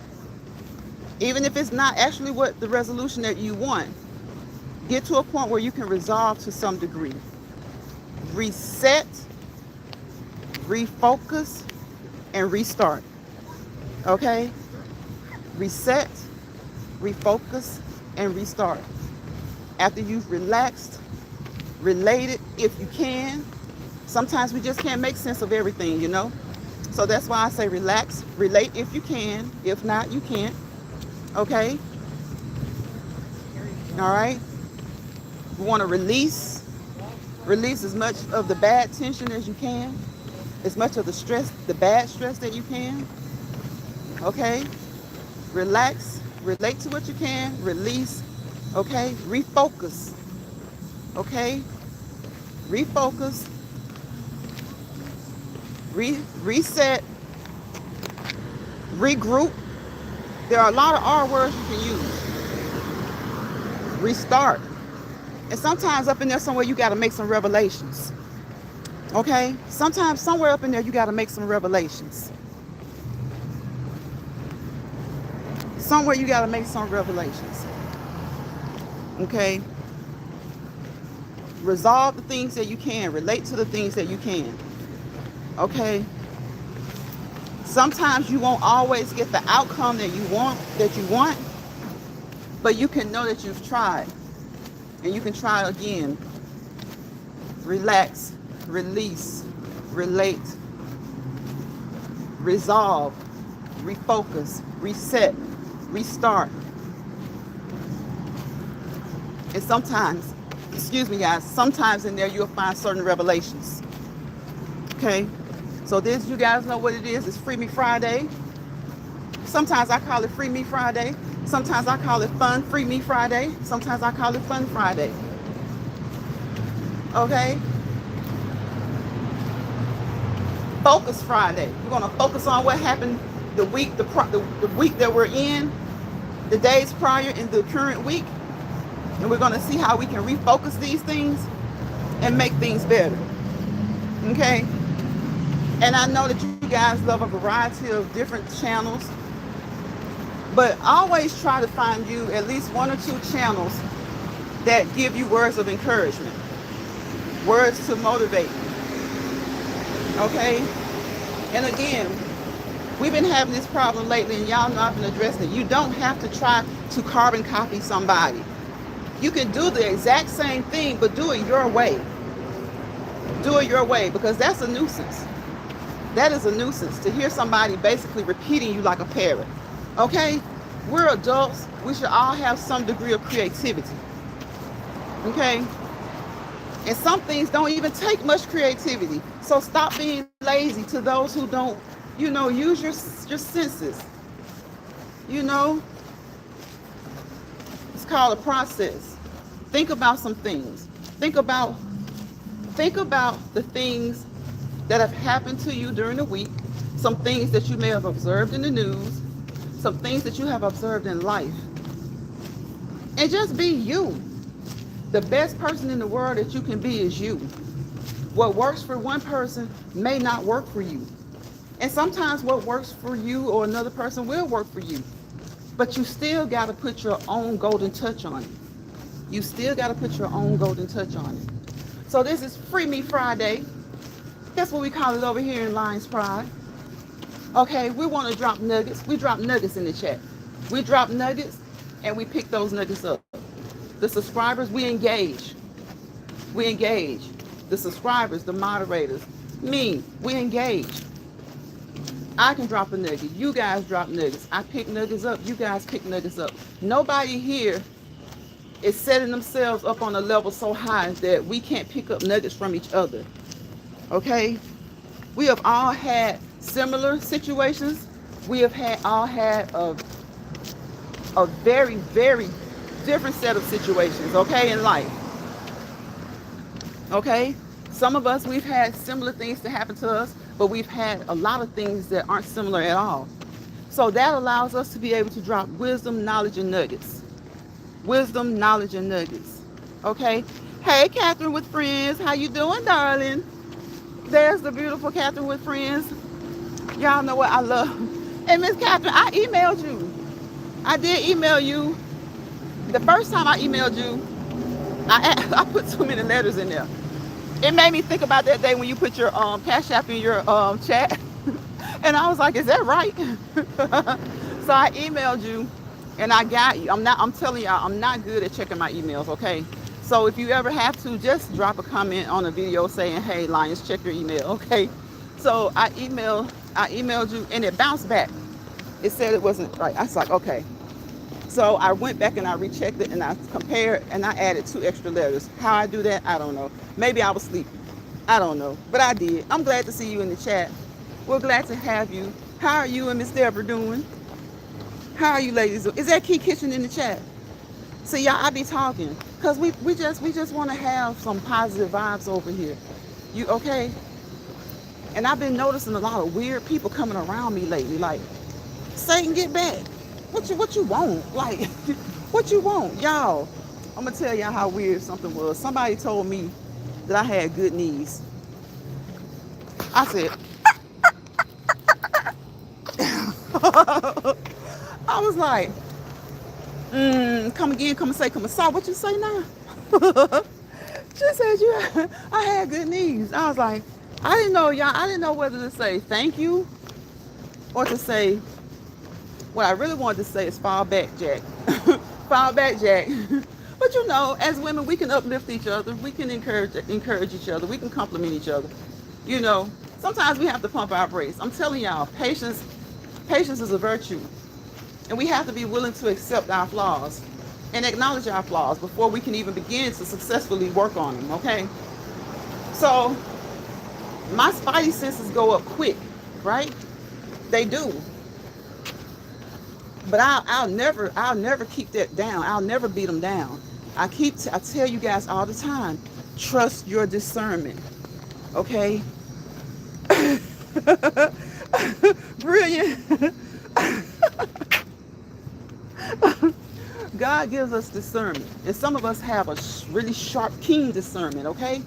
Even if it's not actually what the resolution that you want, get to a point where you can resolve to some degree. Reset, refocus, and restart. Okay? Reset, refocus, and restart. After you've relaxed, related if you can. Sometimes we just can't make sense of everything, you know? So that's why I say relax, relate if you can. If not, you can't. Okay? All right? We want to release as much of the bad tension as you can, as much of the stress, the bad stress that you can. Okay? Relax, relate to what you can, release, okay? Refocus. Okay? Refocus. Reset. Regroup. There are a lot of R words you can use. Restart. And sometimes up in there somewhere you got to make some revelations. Okay? Sometimes somewhere up in there you got to make some revelations. Somewhere you got to make some revelations. Okay? Resolve the things that you can. Relate to the things that you can. Okay? Sometimes you won't always get the outcome that you want, but you can know that you've tried. And you can try again. Relax, release, relate, resolve, refocus, reset, restart. And sometimes, excuse me guys, sometimes in there you'll find certain revelations. Okay? So this, you guys know what it is. It's Free Me Friday. Sometimes I call it Free Me Friday. Sometimes I call it Fun Free Me Friday. Sometimes I call it Fun Friday. Okay? Focus Friday. We're going to focus on what happened the week that we're in, the days prior in the current week. And we're going to see how we can refocus these things and make things better. Okay? And I know that you guys love a variety of different channels, but always try to find you at least one or two channels that give you words of encouragement, words to motivate you. Okay? And again, we've been having this problem lately, and y'all know I've been addressing it. You don't have to try to carbon copy somebody. You can do the exact same thing, but do it your way. Do it your way, because that's a nuisance. That is a nuisance to hear somebody basically repeating you like a parrot. Okay? We're adults. We should all have some degree of creativity. Okay? And some things don't even take much creativity. So stop being lazy to those who don't, use your senses. You know, it's called a process. Think about some things. Think about the things that have happened to you during the week, some things that you may have observed in the news, some things that you have observed in life. And just be you. The best person in the world that you can be is you. What works for one person may not work for you. And sometimes what works for you or another person will work for you. But you still got to put your own golden touch on it. You still got to put your own golden touch on it. So this is Free Me Friday. That's what we call it over here in Lions Pride. Okay, we want to drop nuggets. We drop nuggets in the chat. We drop nuggets and we pick those nuggets up. The subscribers, we engage. We engage. The subscribers, the moderators, me, we engage. I can drop a nugget. You guys drop nuggets. I pick nuggets up. You guys pick nuggets up. Nobody here is setting themselves up on a level so high that we can't pick up nuggets from each other. Okay? We have all had similar situations. We have all had a very, very different set of situations, okay, in life. Okay? Some of us, we've had similar things to happen to us, but we've had a lot of things that aren't similar at all. So that allows us to be able to drop wisdom, knowledge, and nuggets. Wisdom, knowledge, and nuggets. Okay? Hey, Catherine with Friends. How you doing, darling? There's the beautiful Catherine with Friends. Y'all know what I love. And Miss Catherine, I emailed you. I did email you. The first time I emailed you, I put too many letters in there. It made me think about that day when you put your Cash App in your chat. And I was like, is that right? So I emailed you and I got you. I'm telling y'all, I'm not good at checking my emails, okay? So if you ever have to, just drop a comment on a video saying, hey, Lions, check your email, okay? So I emailed you and it bounced back. It said it wasn't right. I was like, okay. So I went back and I rechecked it and I compared and I added 2 extra letters. How I do that, I don't know. Maybe I was sleeping. I don't know. But I did. I'm glad to see you in the chat. We're glad to have you. How are you and Miss Deborah doing? How are you ladies? Is that Key Kitchen in the chat? See, y'all, I be talking. Because we just want to have some positive vibes over here. You okay? And I've been noticing a lot of weird people coming around me lately. Like, Satan, get back. What you want? Like, what you want? Y'all, I'm going to tell y'all how weird something was. Somebody told me that I had good knees. I said, I was like, come again, come and say, come and saw. What you say now? She said, I had good knees. I was like, I didn't know, y'all. I didn't know whether to say thank you or to say, what I really wanted to say is fall back, Jack. Fall back, Jack. But you know, as women, we can uplift each other. We can encourage each other. We can compliment each other. You know, sometimes we have to pump our brakes. I'm telling y'all, patience is a virtue. And we have to be willing to accept our flaws and acknowledge our flaws before we can even begin to successfully work on them, okay? So, my spidey senses go up quick, right? They do. But I'll never keep that down. I'll never beat them down. I tell you guys all the time, trust your discernment, okay? Brilliant. God gives us discernment. And some of us have a really sharp, keen discernment, okay?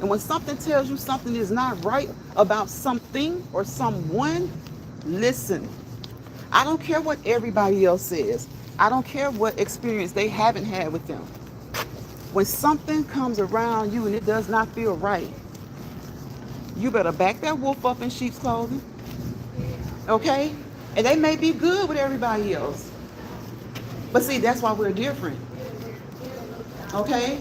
And when something tells you something is not right about something or someone, listen. I don't care what everybody else says. I don't care what experience they haven't had with them. When something comes around you and it does not feel right, you better back that wolf up in sheep's clothing, okay? And they may be good with everybody else. But see, that's why we're different, okay?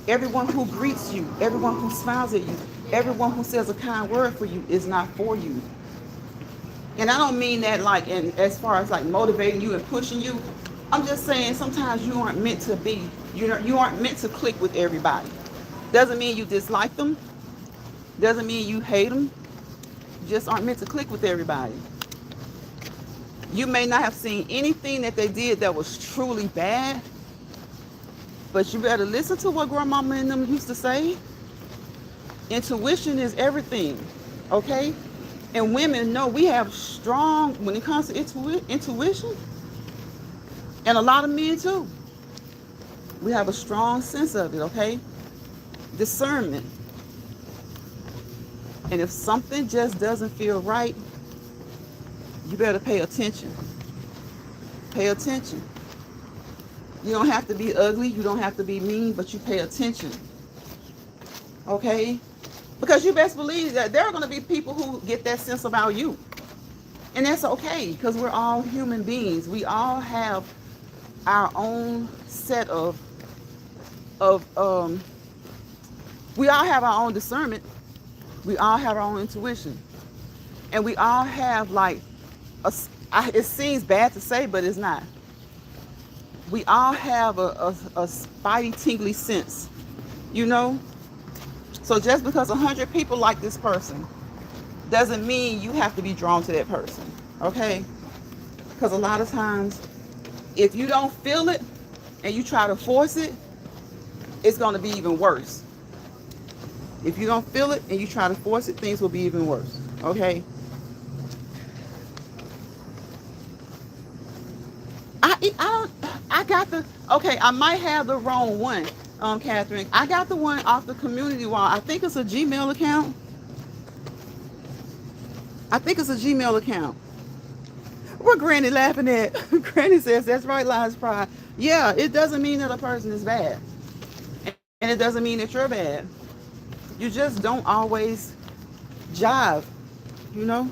Everyone who greets you, everyone who smiles at you, everyone who says a kind word for you is not for you. And I don't mean that like in as far as like motivating you and pushing you. I'm just saying sometimes you aren't meant to be, you aren't meant to click with everybody. Doesn't mean you dislike them. Doesn't mean you hate them. You just aren't meant to click with everybody. You may not have seen anything that they did that was truly bad, but you better listen to what grandmama and them used to say. Intuition is everything, okay? And women know we have strong, when it comes to intuition, and a lot of men too. We have a strong sense of it, okay? Discernment. And if something just doesn't feel right, you better pay attention. Pay attention. You don't have to be ugly, you don't have to be mean, but you pay attention. Okay? Because you best believe that there are going to be people who get that sense about you. And that's okay, because we're all human beings. We all have our own set of we all have our own discernment. We all have our own intuition. And we all have like, it seems bad to say, but it's not. We all have a spidey, tingly sense, you know? So just because 100 people like this person doesn't mean you have to be drawn to that person, okay? Because a lot of times, if you don't feel it and you try to force it, it's going to be even worse. If you don't feel it and you try to force it, things will be even worse, okay? I might have the wrong one, Catherine. I got the one off the community wall. I think it's a Gmail account. What Granny laughing at? Granny says, that's right, Lies Pride. Yeah, it doesn't mean that a person is bad. And it doesn't mean that you're bad. You just don't always jive, you know?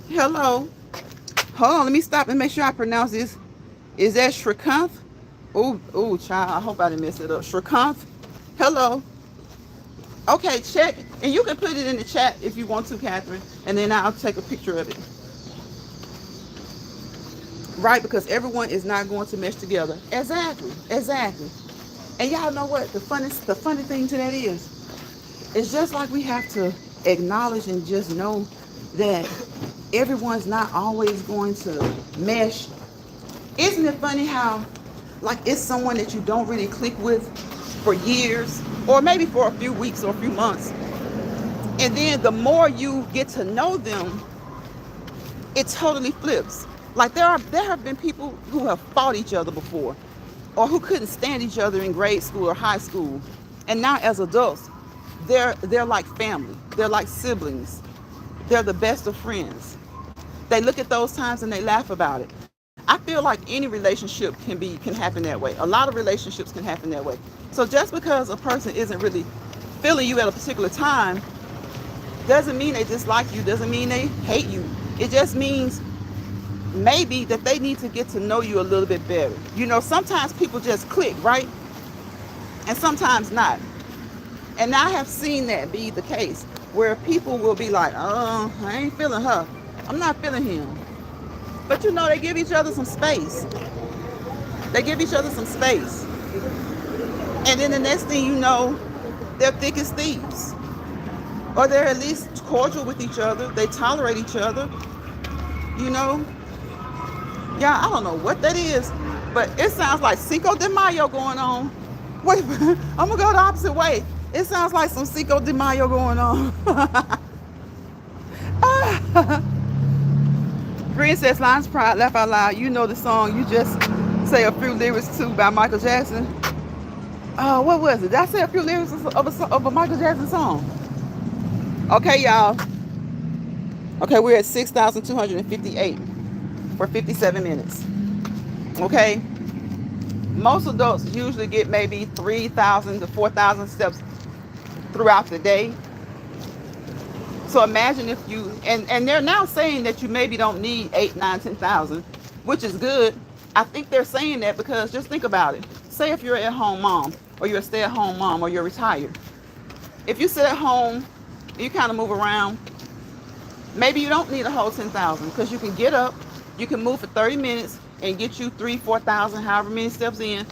Hello. Hold on, let me stop and make sure I pronounce this. Is that Shrikanth? Oh, child, I hope I didn't mess it up. Shrikanth? Hello. Okay, check. And you can put it in the chat if you want to, Catherine. And then I'll take a picture of it. Right, because everyone is not going to mesh together. Exactly. And y'all know what the funny thing to that is? It's just like we have to acknowledge and just know that everyone's not always going to mesh. Isn't it funny how, like, it's someone that you don't really click with for years, or maybe for a few weeks or a few months, and then the more you get to know them, it totally flips. Like there have been people who have fought each other before, or who couldn't stand each other in grade school or high school, and now as adults, they're like family. They're like siblings. They're the best of friends. They look at those times and they laugh about it. I feel like any relationship can happen that way. A lot of relationships can happen that way. So just because a person isn't really feeling you at a particular time doesn't mean they dislike you, doesn't mean they hate you. It just means maybe that they need to get to know you a little bit better. You know, sometimes people just click, right? And sometimes not. And I have seen that be the case, where people will be like, oh, I ain't feeling her. I'm not feeling him. But you know, they give each other some space. And then the next thing you know, they're thick as thieves. Or they're at least cordial with each other. They tolerate each other. You know? Yeah, I don't know what that is, but it sounds like Cinco de Mayo going on. Wait, I'm gonna go the opposite way. It sounds like some Cinco de Mayo going on. Green says, Lines Pride, laugh out loud. You know the song, you just say a few lyrics to by Michael Jackson. What was it? Did I say a few lyrics of a Michael Jackson song? Okay, y'all. Okay, we're at 6,258 for 57 minutes. Okay, most adults usually get maybe 3,000 to 4,000 steps throughout the day. So imagine if you, and they're now saying that you maybe don't need 8, 9, 10,000, which is good. I think they're saying that because just think about it. Say if you're at home mom, or you're a stay at home mom, or you're retired. If you sit at home, you kind of move around, maybe you don't need a whole 10,000 because you can get up, you can move for 30 minutes and get you 3, 4,000, however many steps in,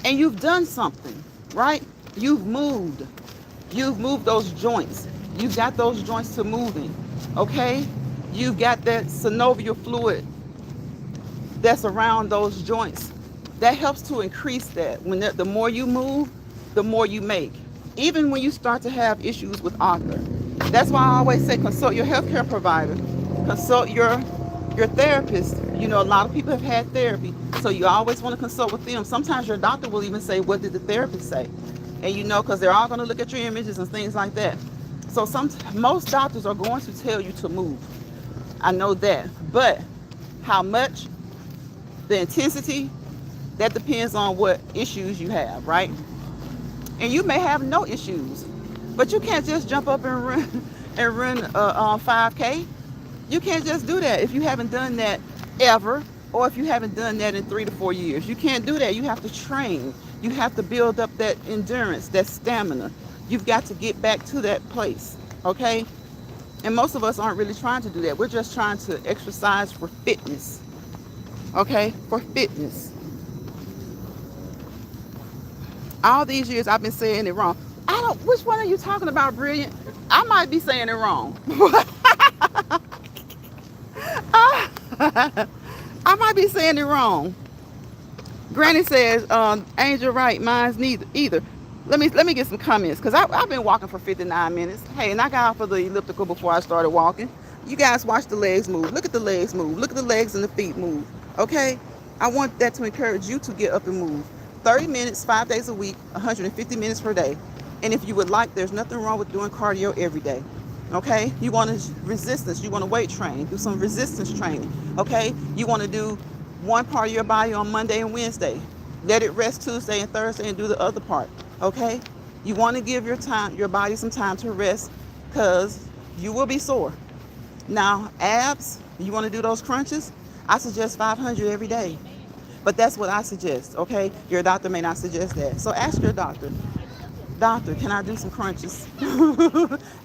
and you've done something, right? You've moved. You've moved those joints. You've got those joints to moving, okay? You've got that synovial fluid that's around those joints. That helps to increase that. When the more you move, the more you make. Even when you start to have issues with author. That's why I always say consult your healthcare provider. Consult your therapist. You know, a lot of people have had therapy, so you always want to consult with them. Sometimes your doctor will even say, what did the therapist say? And you know, because they're all going to look at your images and things like that. So most doctors are going to tell you to move. I know that. But how much, the intensity, that depends on what issues you have, right? And you may have no issues, but you can't just jump up and run a 5K. You can't just do that if you haven't done that ever, or if you haven't done that in 3 to 4 years. You can't do that. You have to train. You have to build up that endurance, that stamina. You've got to get back to that place, okay? And most of us aren't really trying to do that. We're just trying to exercise for fitness, okay? For fitness. All these years I've been saying it wrong. Which one are you talking about, Brilliant? I might be saying it wrong. I might be saying it wrong. Granny says, Angel right, mine's neither either. Let me get some comments because I've been walking for 59 minutes. Hey, and I got off of the elliptical before I started walking. You guys watch the legs move. Look at the legs move. Look at the legs and the feet move. Okay? I want that to encourage you to get up and move. 30 minutes, 5 days a week, 150 minutes per day. And if you would like, there's nothing wrong with doing cardio every day. Okay? You want to resistance. You want to weight train. Do some resistance training. Okay? You want to do one part of your body on Monday and Wednesday. Let it rest Tuesday and Thursday and do the other part. Okay? You want to give your body some time to rest because you will be sore. Now, abs, you want to do those crunches? I suggest 500 every day. But that's what I suggest, okay? Your doctor may not suggest that. So ask your doctor. Doctor, can I do some crunches?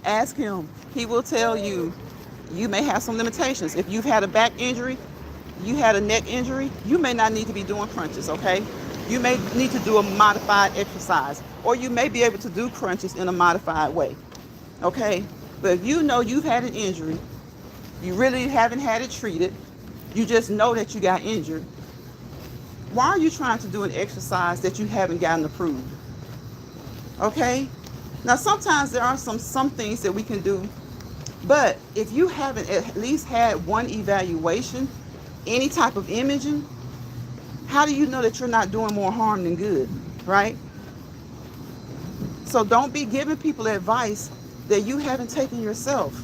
Ask him. He will tell you. You may have some limitations. If you've had a back injury, you had a neck injury, you may not need to be doing crunches, okay? You may need to do a modified exercise, or you may be able to do crunches in a modified way, okay? But if you know you've had an injury, you really haven't had it treated, you just know that you got injured, why are you trying to do an exercise that you haven't gotten approved? Okay? Now, sometimes there are some things that we can do, but if you haven't at least had one evaluation, any type of imaging, how do you know that you're not doing more harm than good, right? So don't be giving people advice that you haven't taken yourself.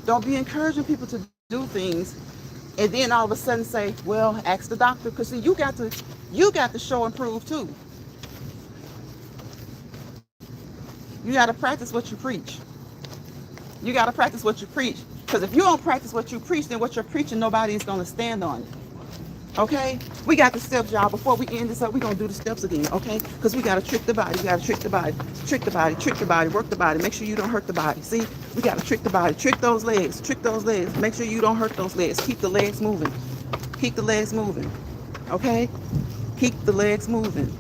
Don't be encouraging people to do things and then all of a sudden say, well, ask the doctor, because see, you got to show and prove too. You got to practice what you preach. You got to practice what you preach, because if you don't practice what you preach, then what you're preaching, nobody is going to stand on it. Okay? We got the steps, y'all. Before we end this up, we're going to do the steps again, okay? Because we got to trick the body. We got to trick the body. Trick the body. Trick the body. Work the body. Make sure you don't hurt the body. See? We got to trick the body. Trick those legs. Trick those legs. Make sure you don't hurt those legs. Keep the legs moving. Keep the legs moving. Okay? Keep the legs moving.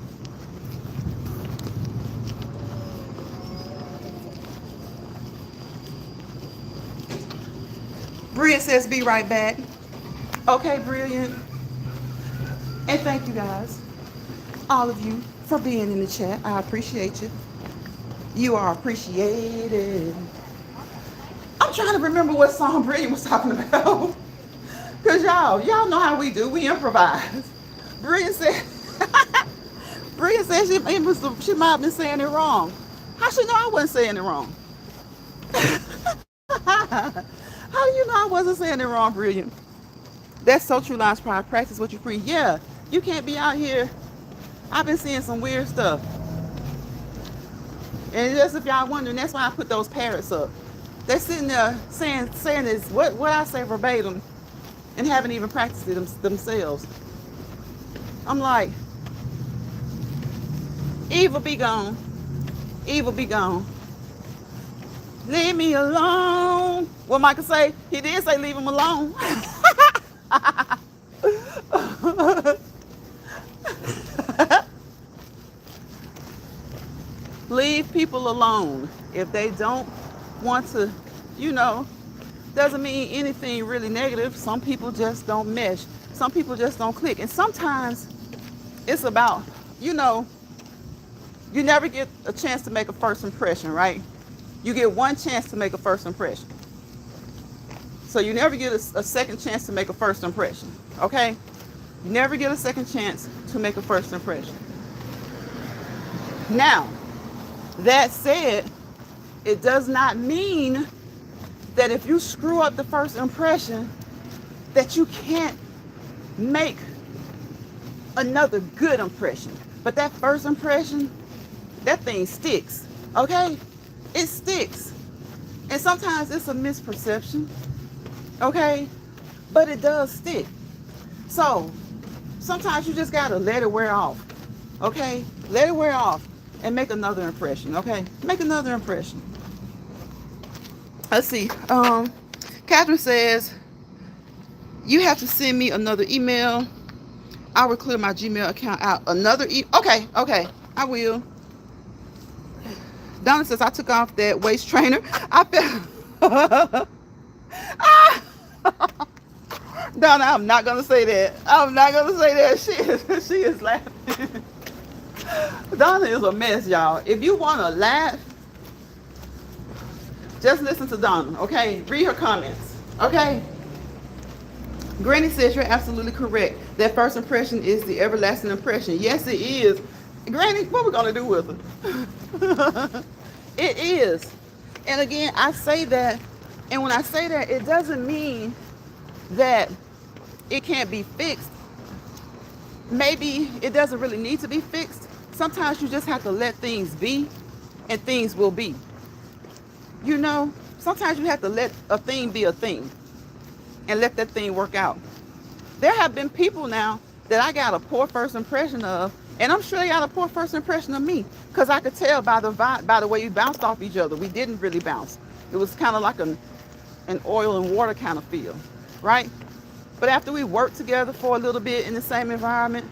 Brilliant says, be right back. Okay, Brilliant. And thank you guys, all of you, for being in the chat. I appreciate you. You are appreciated. I'm trying to remember what song Brilliant was talking about. Because y'all know how we do. We improvise. Brilliant said, Bria said she might have been saying it wrong. How she know I wasn't saying it wrong? How do you know I wasn't saying it wrong, Brilliant? That's so true, Lines Pride. Practice what you preach. Yeah, you can't be out here. I've been seeing some weird stuff. And just if y'all wondering, that's why I put those parrots up. They're sitting there saying this, what I say verbatim, and haven't even practiced it themselves. I'm like, evil be gone. Evil be gone. Leave me alone. What Michael say? He did say leave him alone. Leave people alone. If they don't want to, doesn't mean anything really negative. Some people just don't mesh. Some people just don't click. And sometimes it's about, you never get a chance to make a first impression, right? You get one chance to make a first impression. So you never get a second chance to make a first impression, okay? You never get a second chance to make a first impression. Now, that said, it does not mean that if you screw up the first impression, that you can't make another good impression. But that first impression, that thing sticks, okay? It sticks. And sometimes it's a misperception, okay? But it does stick. So sometimes you just gotta let it wear off, okay? Let it wear off and make another impression, okay? Make another impression. Let's see. Catherine says, you have to send me another email. I will clear my Gmail account out. Okay, I will. Donna says, I took off that waist trainer. I felt... Donna, I'm not going to say that. I'm not going to say that. She is laughing. Donna is a mess, y'all. If you want to laugh, just listen to Donna, okay? Read her comments, okay? Granny says you're absolutely correct. That first impression is the everlasting impression. Yes, it is. Granny, what we going to do with it? It is. And again, I say that, and when I say that, it doesn't mean that it can't be fixed. Maybe it doesn't really need to be fixed. Sometimes you just have to let things be, and things will be. Sometimes you have to let a thing be a thing and let that thing work out. There have been people now that I got a poor first impression of, and I'm sure they got a poor first impression of me, because I could tell by the way we bounced off each other. We didn't really bounce. It was kind of like an oil and water kind of feel, right? But after we worked together for a little bit in the same environment,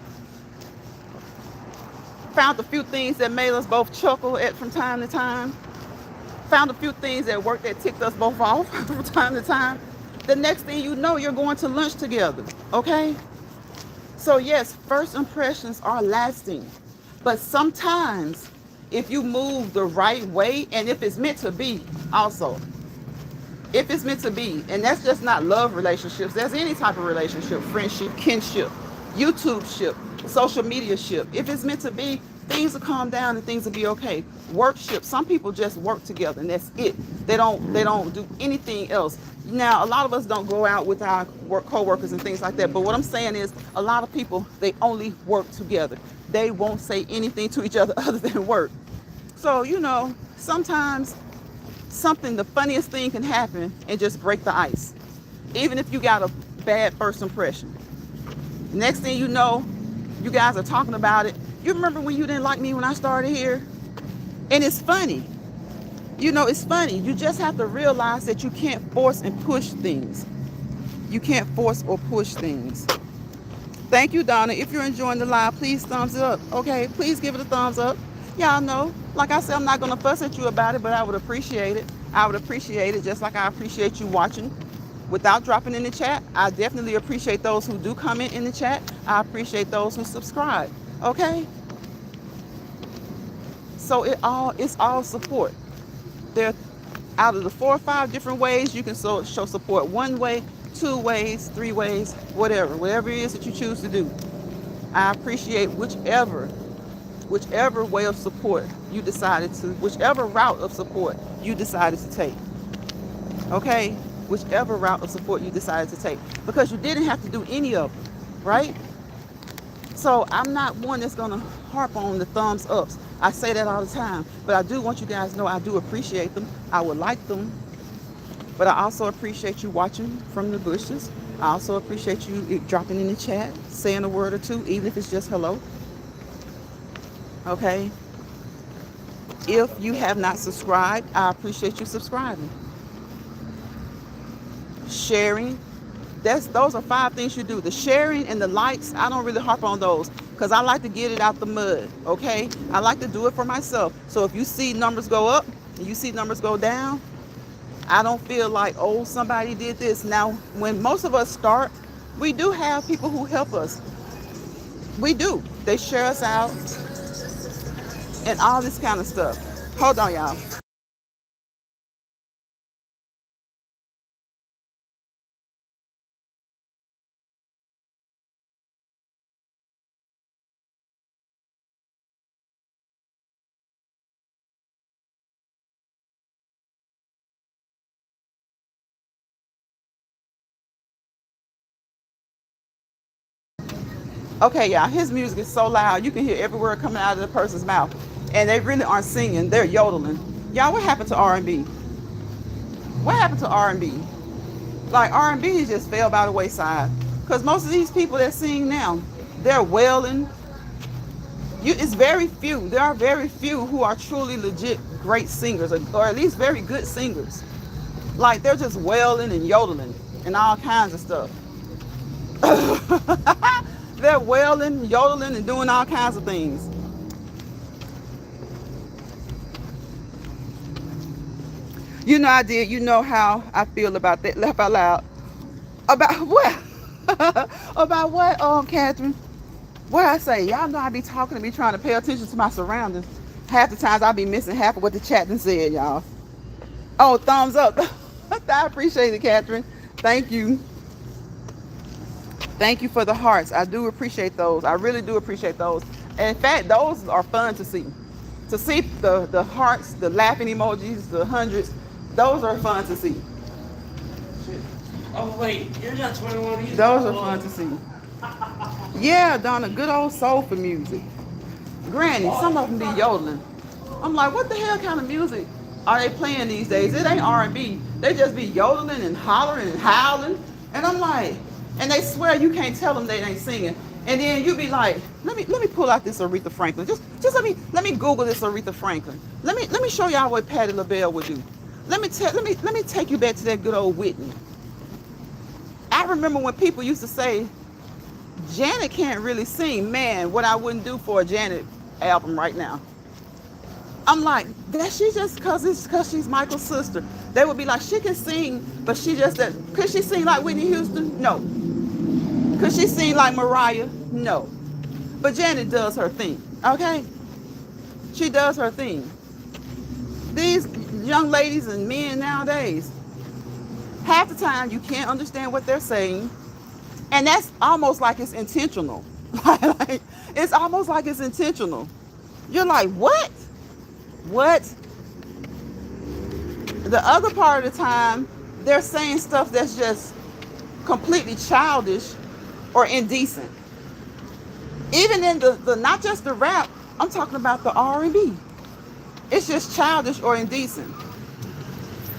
found a few things that made us both chuckle from time to time, found a few things at work that ticked us both off from time to time. The next thing you know, you're going to lunch together, okay? So yes, first impressions are lasting. But sometimes, if you move the right way, and if it's meant to be also, if it's meant to be, and that's just not love relationships, that's any type of relationship, friendship, kinship, YouTube ship, social media ship. If it's meant to be, things will calm down and things will be okay. Workship, some people just work together and that's it. They don't do anything else. Now, a lot of us don't go out with our co-workers and things like that, but what I'm saying is a lot of people, they only work together. They won't say anything to each other other than work. So, sometimes the funniest thing can happen and just break the ice. Even if you got a bad first impression. Next thing you know, you guys are talking about it. You remember when you didn't like me when I started here? And it's funny. It's funny. You just have to realize that you can't force and push things. You can't force or push things. Thank you, Donna. If you're enjoying the live, please thumbs it up. Okay, please give it a thumbs up. Y'all know, like I said, I'm not going to fuss at you about it, but I would appreciate it. I would appreciate it just like I appreciate you watching without dropping in the chat. I definitely appreciate those who do comment in the chat. I appreciate those who subscribe. Okay? So it's all support. There, out of the 4 or 5 different ways you can show support. 1 way, 2 ways, 3 ways, whatever it is that you choose to do. I appreciate whichever whichever way of support you decided to, whichever route of support you decided to take. Okay? Whichever route of support you decided to take. Because you didn't have to do any of them, right? So I'm not one that's gonna harp on the thumbs ups. I say that all the time, but I do want you guys to know I do appreciate them. I would like them, but I also appreciate you watching from the bushes. I also appreciate you dropping in the chat, saying a word or two, even if it's just hello. Okay? If you have not subscribed, I appreciate you subscribing. Sharing. Those are 5 things you do. The sharing and the likes, I don't really harp on those because I like to get it out the mud. Okay? I like to do it for myself. So if you see numbers go up and you see numbers go down, I don't feel like, oh, somebody did this. Now, when most of us start, we do have people who help us. We do. They share us out and all this kind of stuff. Hold on, y'all. Okay, y'all, his music is so loud. You can hear every word coming out of the person's mouth. And they really aren't singing. They're yodeling. Y'all, what happened to R&B? What happened to R&B? Like, R&B just fell by the wayside. Because most of these people that sing now, they're wailing. It's very few. There are very few who are truly legit great singers, or at least very good singers. Like, they're just wailing and yodeling and all kinds of stuff. They're wailing, yodeling, and doing all kinds of things. You know I did. You know how I feel about that. Laugh out loud. About what? About what, Catherine? What I say? Y'all know I be talking to me, trying to pay attention to my surroundings. Half the times I be missing half of what the chat done said, y'all. Oh, thumbs up. I appreciate it, Catherine. Thank you. Thank you for the hearts. I do appreciate those. I really do appreciate those. And in fact, those are fun to see. To see the hearts, the laughing emojis, the hundreds, those are fun to see. Oh wait, you're not 21 either. Those are fun to see. Yeah, Donna, good old soulful music. Granny, some of them be yodeling. I'm like, what the hell kind of music are they playing these days? It ain't R&B. They just be yodeling and hollering and howling. And I'm like, and they swear you can't tell them they ain't singing. And then you be like, let me pull out this Aretha Franklin. Just let me Google this Aretha Franklin. Let me show y'all what Patti LaBelle would do. Let me take you back to that good old Whitney. I remember when people used to say, Janet can't really sing. Man, what I wouldn't do for a Janet album right now. I'm like, that she just because she's Michael's sister. They would be like, she can sing, but she just that. Could she sing like Whitney Houston? No. Could she sing like Mariah? No. But Janet does her thing, okay? She does her thing. These young ladies and men nowadays, half the time you can't understand what they're saying. And that's almost like it's intentional. Like, it's almost like it's intentional. You're like, what? What? The other part of the time, they're saying stuff that's just completely childish or indecent. Even in the not just the rap, I'm talking about the R&B. It's just childish or indecent.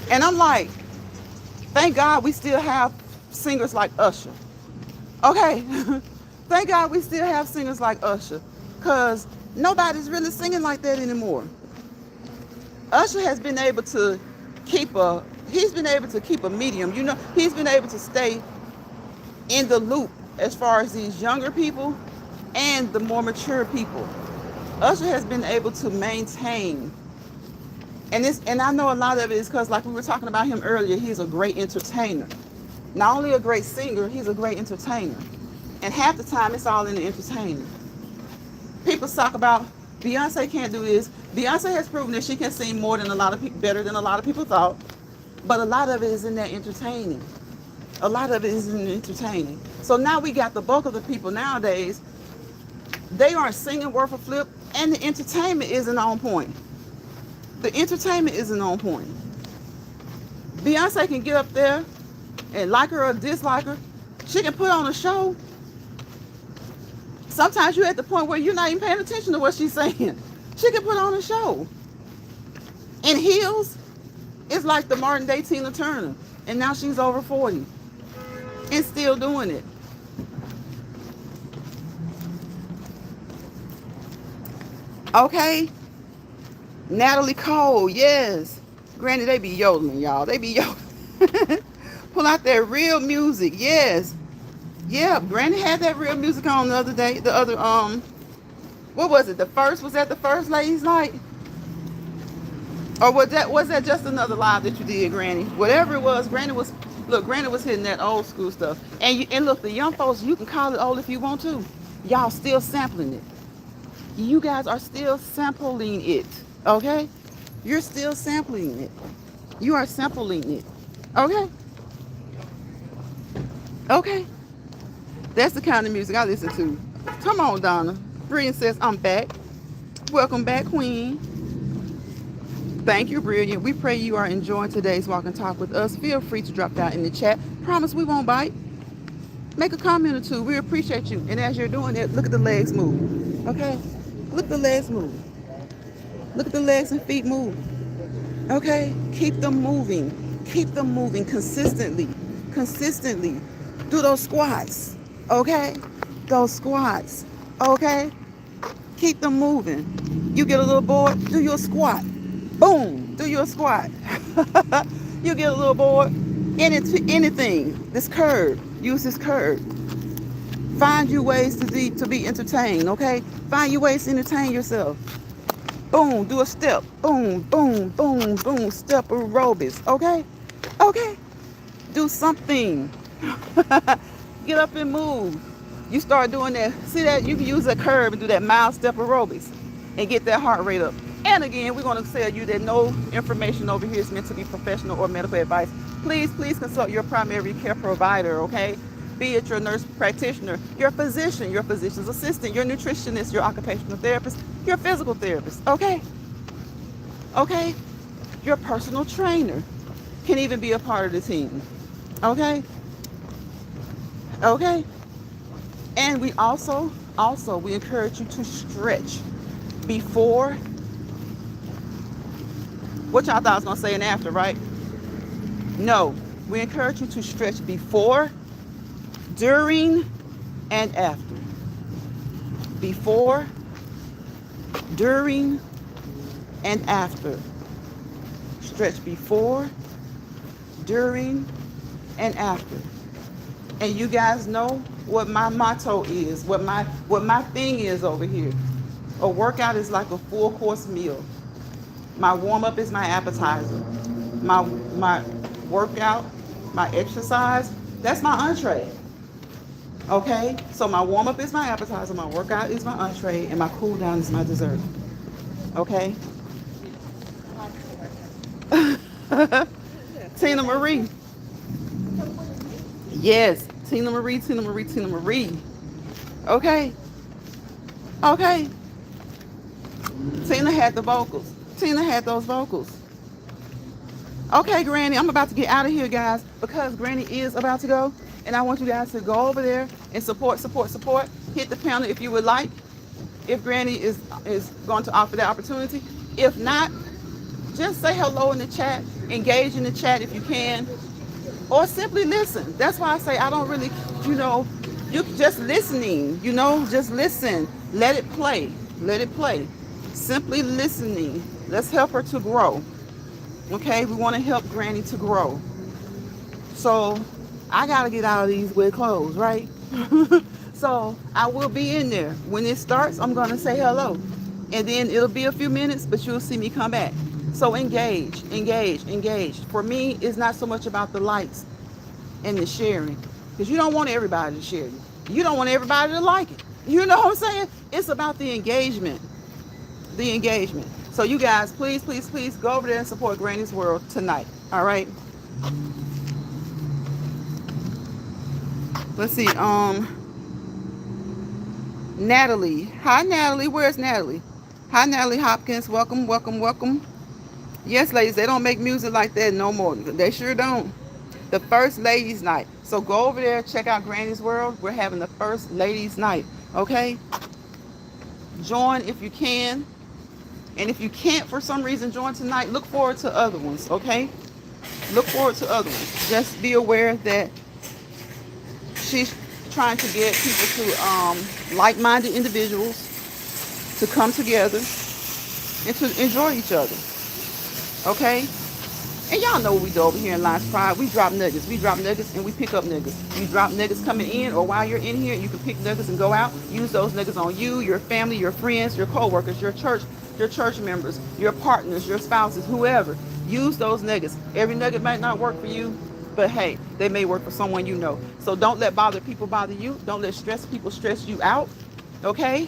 And I'm like, thank God we still have singers like Usher. Okay, thank God we still have singers like Usher, because nobody's really singing like that anymore. Usher has been able to keep a medium. You know, he's been able to stay in the loop as far as these younger people and the more mature people. Usher has been able to maintain, and I know a lot of it is because, like we were talking about him earlier, he's a great entertainer. Not only a great singer, he's a great entertainer. And half the time, it's all in the entertainment. People talk about Beyonce can't do this. Beyonce has proven that she can sing more than a lot of people, better than a lot of people thought. But a lot of it is in that entertaining. A lot of it is in the entertaining. So now we got the bulk of the people nowadays. They aren't singing worth a flip. And the entertainment isn't on point. The entertainment isn't on point. Beyonce can get up there and like her or dislike her. She can put on a show. Sometimes you're at the point where you're not even paying attention to what she's saying. She can put on a show. In heels, it's like the modern day Tina Turner. And now she's over 40 and still doing it. Okay? Natalie Cole, yes. Granted, they be yodeling, y'all. They be yodeling. Pull out that real music, yes. Yeah, Granny had that real music on the other day. The other, what was it? Was that the first ladies' night? Or was that just another live that you did, Granny? Whatever it was, Granny was hitting that old school stuff. And look, the young folks, you can call it old if you want to. Y'all still sampling it. You guys are still sampling it, okay? You're still sampling it. You are sampling it, okay? Okay. That's the kind of music I listen to. Come on, Donna. Brilliant says, I'm back. Welcome back, Queen. Thank you, Brilliant. We pray you are enjoying today's walk and talk with us. Feel free to drop down in the chat. Promise we won't bite. Make a comment or two. We appreciate you. And as you're doing it, look at the legs move. Okay? Look at the legs move. Look at the legs and feet move. Okay? Keep them moving. Keep them moving consistently. Consistently. Do those squats. Okay? Those squats. Okay? Keep them moving. You get a little bored, do your squat. Boom, do your squat. You get a little bored, anything. This curve, use this curve. Find you ways to be entertained, okay? Find you ways to entertain yourself. Boom, do a step. Boom, boom, boom, boom. Step aerobics, okay? Okay? Do something. Get up and move. You start doing that. See that? You can use a curve and do that mild step aerobics and get that heart rate up. And again, we're going to tell you that no information over here is meant to be professional or medical advice. Please consult your primary care provider, okay? Be it your nurse practitioner, your physician, your physician's assistant, your nutritionist, your occupational therapist, your physical therapist, okay? Okay? Your personal trainer can even be a part of the team, okay? Okay? And we also, we encourage you to stretch before. What y'all thought I was going to say and after, right? No. We encourage you to stretch before, during, and after. Before, during, and after. Stretch before, during, and after. And you guys know what my motto is, what my thing is over here. A workout is like a full course meal. My warm-up is my appetizer. My workout, my exercise, that's my entree. Okay? So my warm-up is my appetizer, my workout is my entree, and my cool down is my dessert. Okay? Tina Marie. Yes, Tina Marie. Okay? Okay? Tina had the vocals. Tina had those vocals. Okay, Granny, I'm about to get out of here, guys, because Granny is about to go, and I want you guys to go over there and support. Hit the panel if you would like, if Granny is going to offer that opportunity. If not, just say hello in the chat, engage in the chat if you can, or simply listen. That's why I say I don't really, you just listening, just listen. Let it play. Simply listening. Let's help her to grow. Okay, we want to help Granny to grow. So I got to get out of these wet clothes, right? So I will be in there. When it starts, I'm going to say hello. And then it'll be a few minutes, but you'll see me come back. So engage. For me, it's not so much about the likes and the sharing, because you don't want everybody to share you. You don't want everybody to like it. You know what I'm saying? It's about the engagement. So you guys, please go over there and support Granny's World tonight. All right. Let's see. Natalie. Hi, Natalie. Where's Natalie? Hi, Natalie Hopkins. Welcome, welcome, welcome. Yes, ladies, they don't make music like that no more. They sure don't. The first ladies' night. So go over there, check out Granny's World. We're having the first ladies' night. Okay? Join if you can. And if you can't for some reason join tonight, look forward to other ones. Okay? Look forward to other ones. Just be aware that she's trying to get people to like-minded individuals to come together and to enjoy each other. Okay? And y'all know what we do over here in Lions Pride. We drop nuggets. We drop nuggets and we pick up nuggets. You drop nuggets coming in, or while you're in here, you can pick nuggets and go out. Use those nuggets on you, your family, your friends, your co-workers, your church members, your partners, your spouses, whoever. Use those nuggets. Every nugget might not work for you, but hey, they may work for someone you know. So don't let bother people bother you. Don't let stress people stress you out. Okay?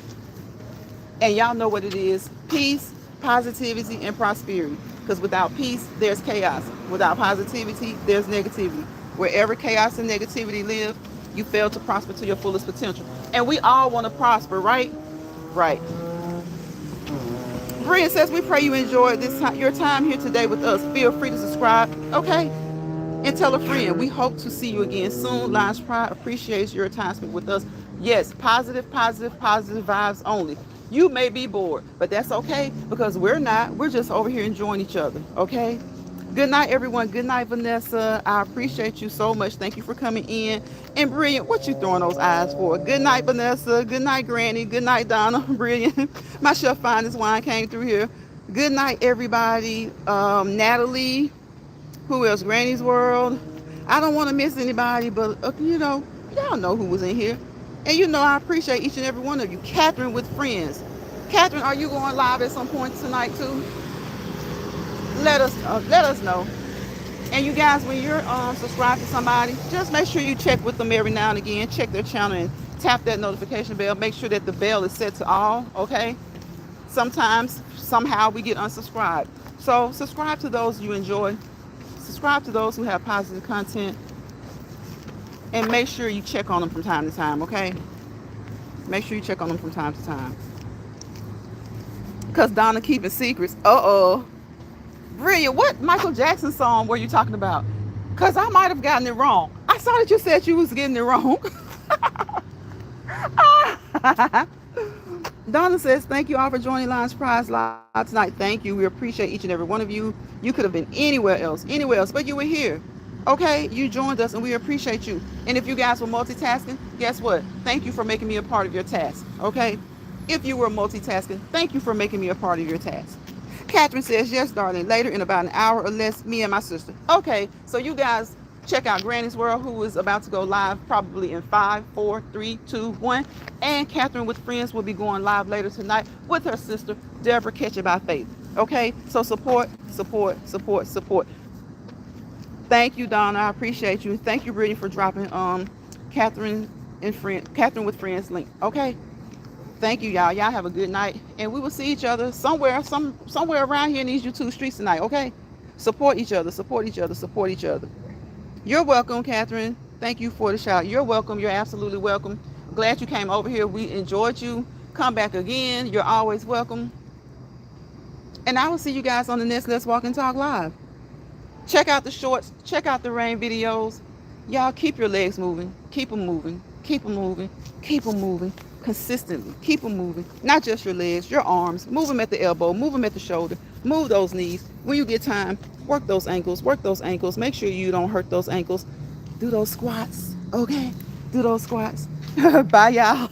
And y'all know what it is: peace, positivity, and prosperity. Because without peace, there's chaos. Without positivity, there's negativity. Wherever chaos and negativity live, you fail to prosper to your fullest potential. And we all want to prosper, right? Right. Brian says, we pray you enjoyed your time here today with us. Feel free to subscribe, okay? And tell a friend. We hope to see you again soon. Lions Pride appreciates your time spent with us. Yes, positive, positive, positive vibes only. You may be bored, but that's okay because we're not. We're just over here enjoying each other, okay? Good night, everyone. Good night, Vanessa. I appreciate you so much. Thank you for coming in. And Brilliant, what you throwing those eyes for? Good night, Vanessa. Good night, Granny. Good night, Donna. Brilliant. My chef finest wine came through here. Good night, everybody. Natalie. Who else? Granny's World. I don't want to miss anybody, but y'all know who was in here. And I appreciate each and every one of you. Catherine with friends. Catherine, are you going live at some point tonight too? Let us know. And you guys, when you're subscribed to somebody, just make sure you check with them every now and again. Check their channel and tap that notification bell. Make sure that the bell is set to all. Okay. Sometimes, somehow, we get unsubscribed. So subscribe to those you enjoy. Subscribe to those who have positive content, and make sure you check on them from time to time, okay? Make sure you check on them from time to time. Because Donna keeping secrets. Uh-oh. Brilliant. What Michael Jackson song were you talking about? Because I might have gotten it wrong. I saw that you said you was getting it wrong. Donna says, thank you all for joining Lions Prize Live tonight. Thank you. We appreciate each and every one of you. You could have been anywhere else, but you were here. Okay? You joined us, and we appreciate you. And if you guys were multitasking, guess what? Thank you for making me a part of your task. Okay? If you were multitasking, thank you for making me a part of your task. Catherine says, yes, darling. Later, in about an hour or less, me and my sister. Okay, so you guys check out Granny's World, who is about to go live probably in 5, 4, 3, 2, 1. And Catherine with Friends will be going live later tonight with her sister, Deborah Catch It by Faith. Okay, so support, support, support, support. Thank you, Donna. I appreciate you. Thank you, Brittany, for dropping Catherine with Friends link. Okay. Thank you, y'all. Y'all have a good night, and we will see each other somewhere around here in these YouTube streets tonight. Okay. Support each other. Support each other. Support each other. You're welcome, Catherine. Thank you for the shout. You're welcome. You're absolutely welcome. Glad you came over here. We enjoyed you. Come back again. You're always welcome. And I will see you guys on the next Let's Walk and Talk Live. Check out the shorts. Check out the rain videos. Y'all keep your legs moving. Keep them moving. Keep them moving. Keep them moving. Consistently. Keep them moving. Not just your legs, your arms. Move them at the elbow. Move them at the shoulder. Move those knees. When you get time, work those ankles. Work those ankles. Make sure you don't hurt those ankles. Do those squats. Okay? Do those squats. Bye, y'all.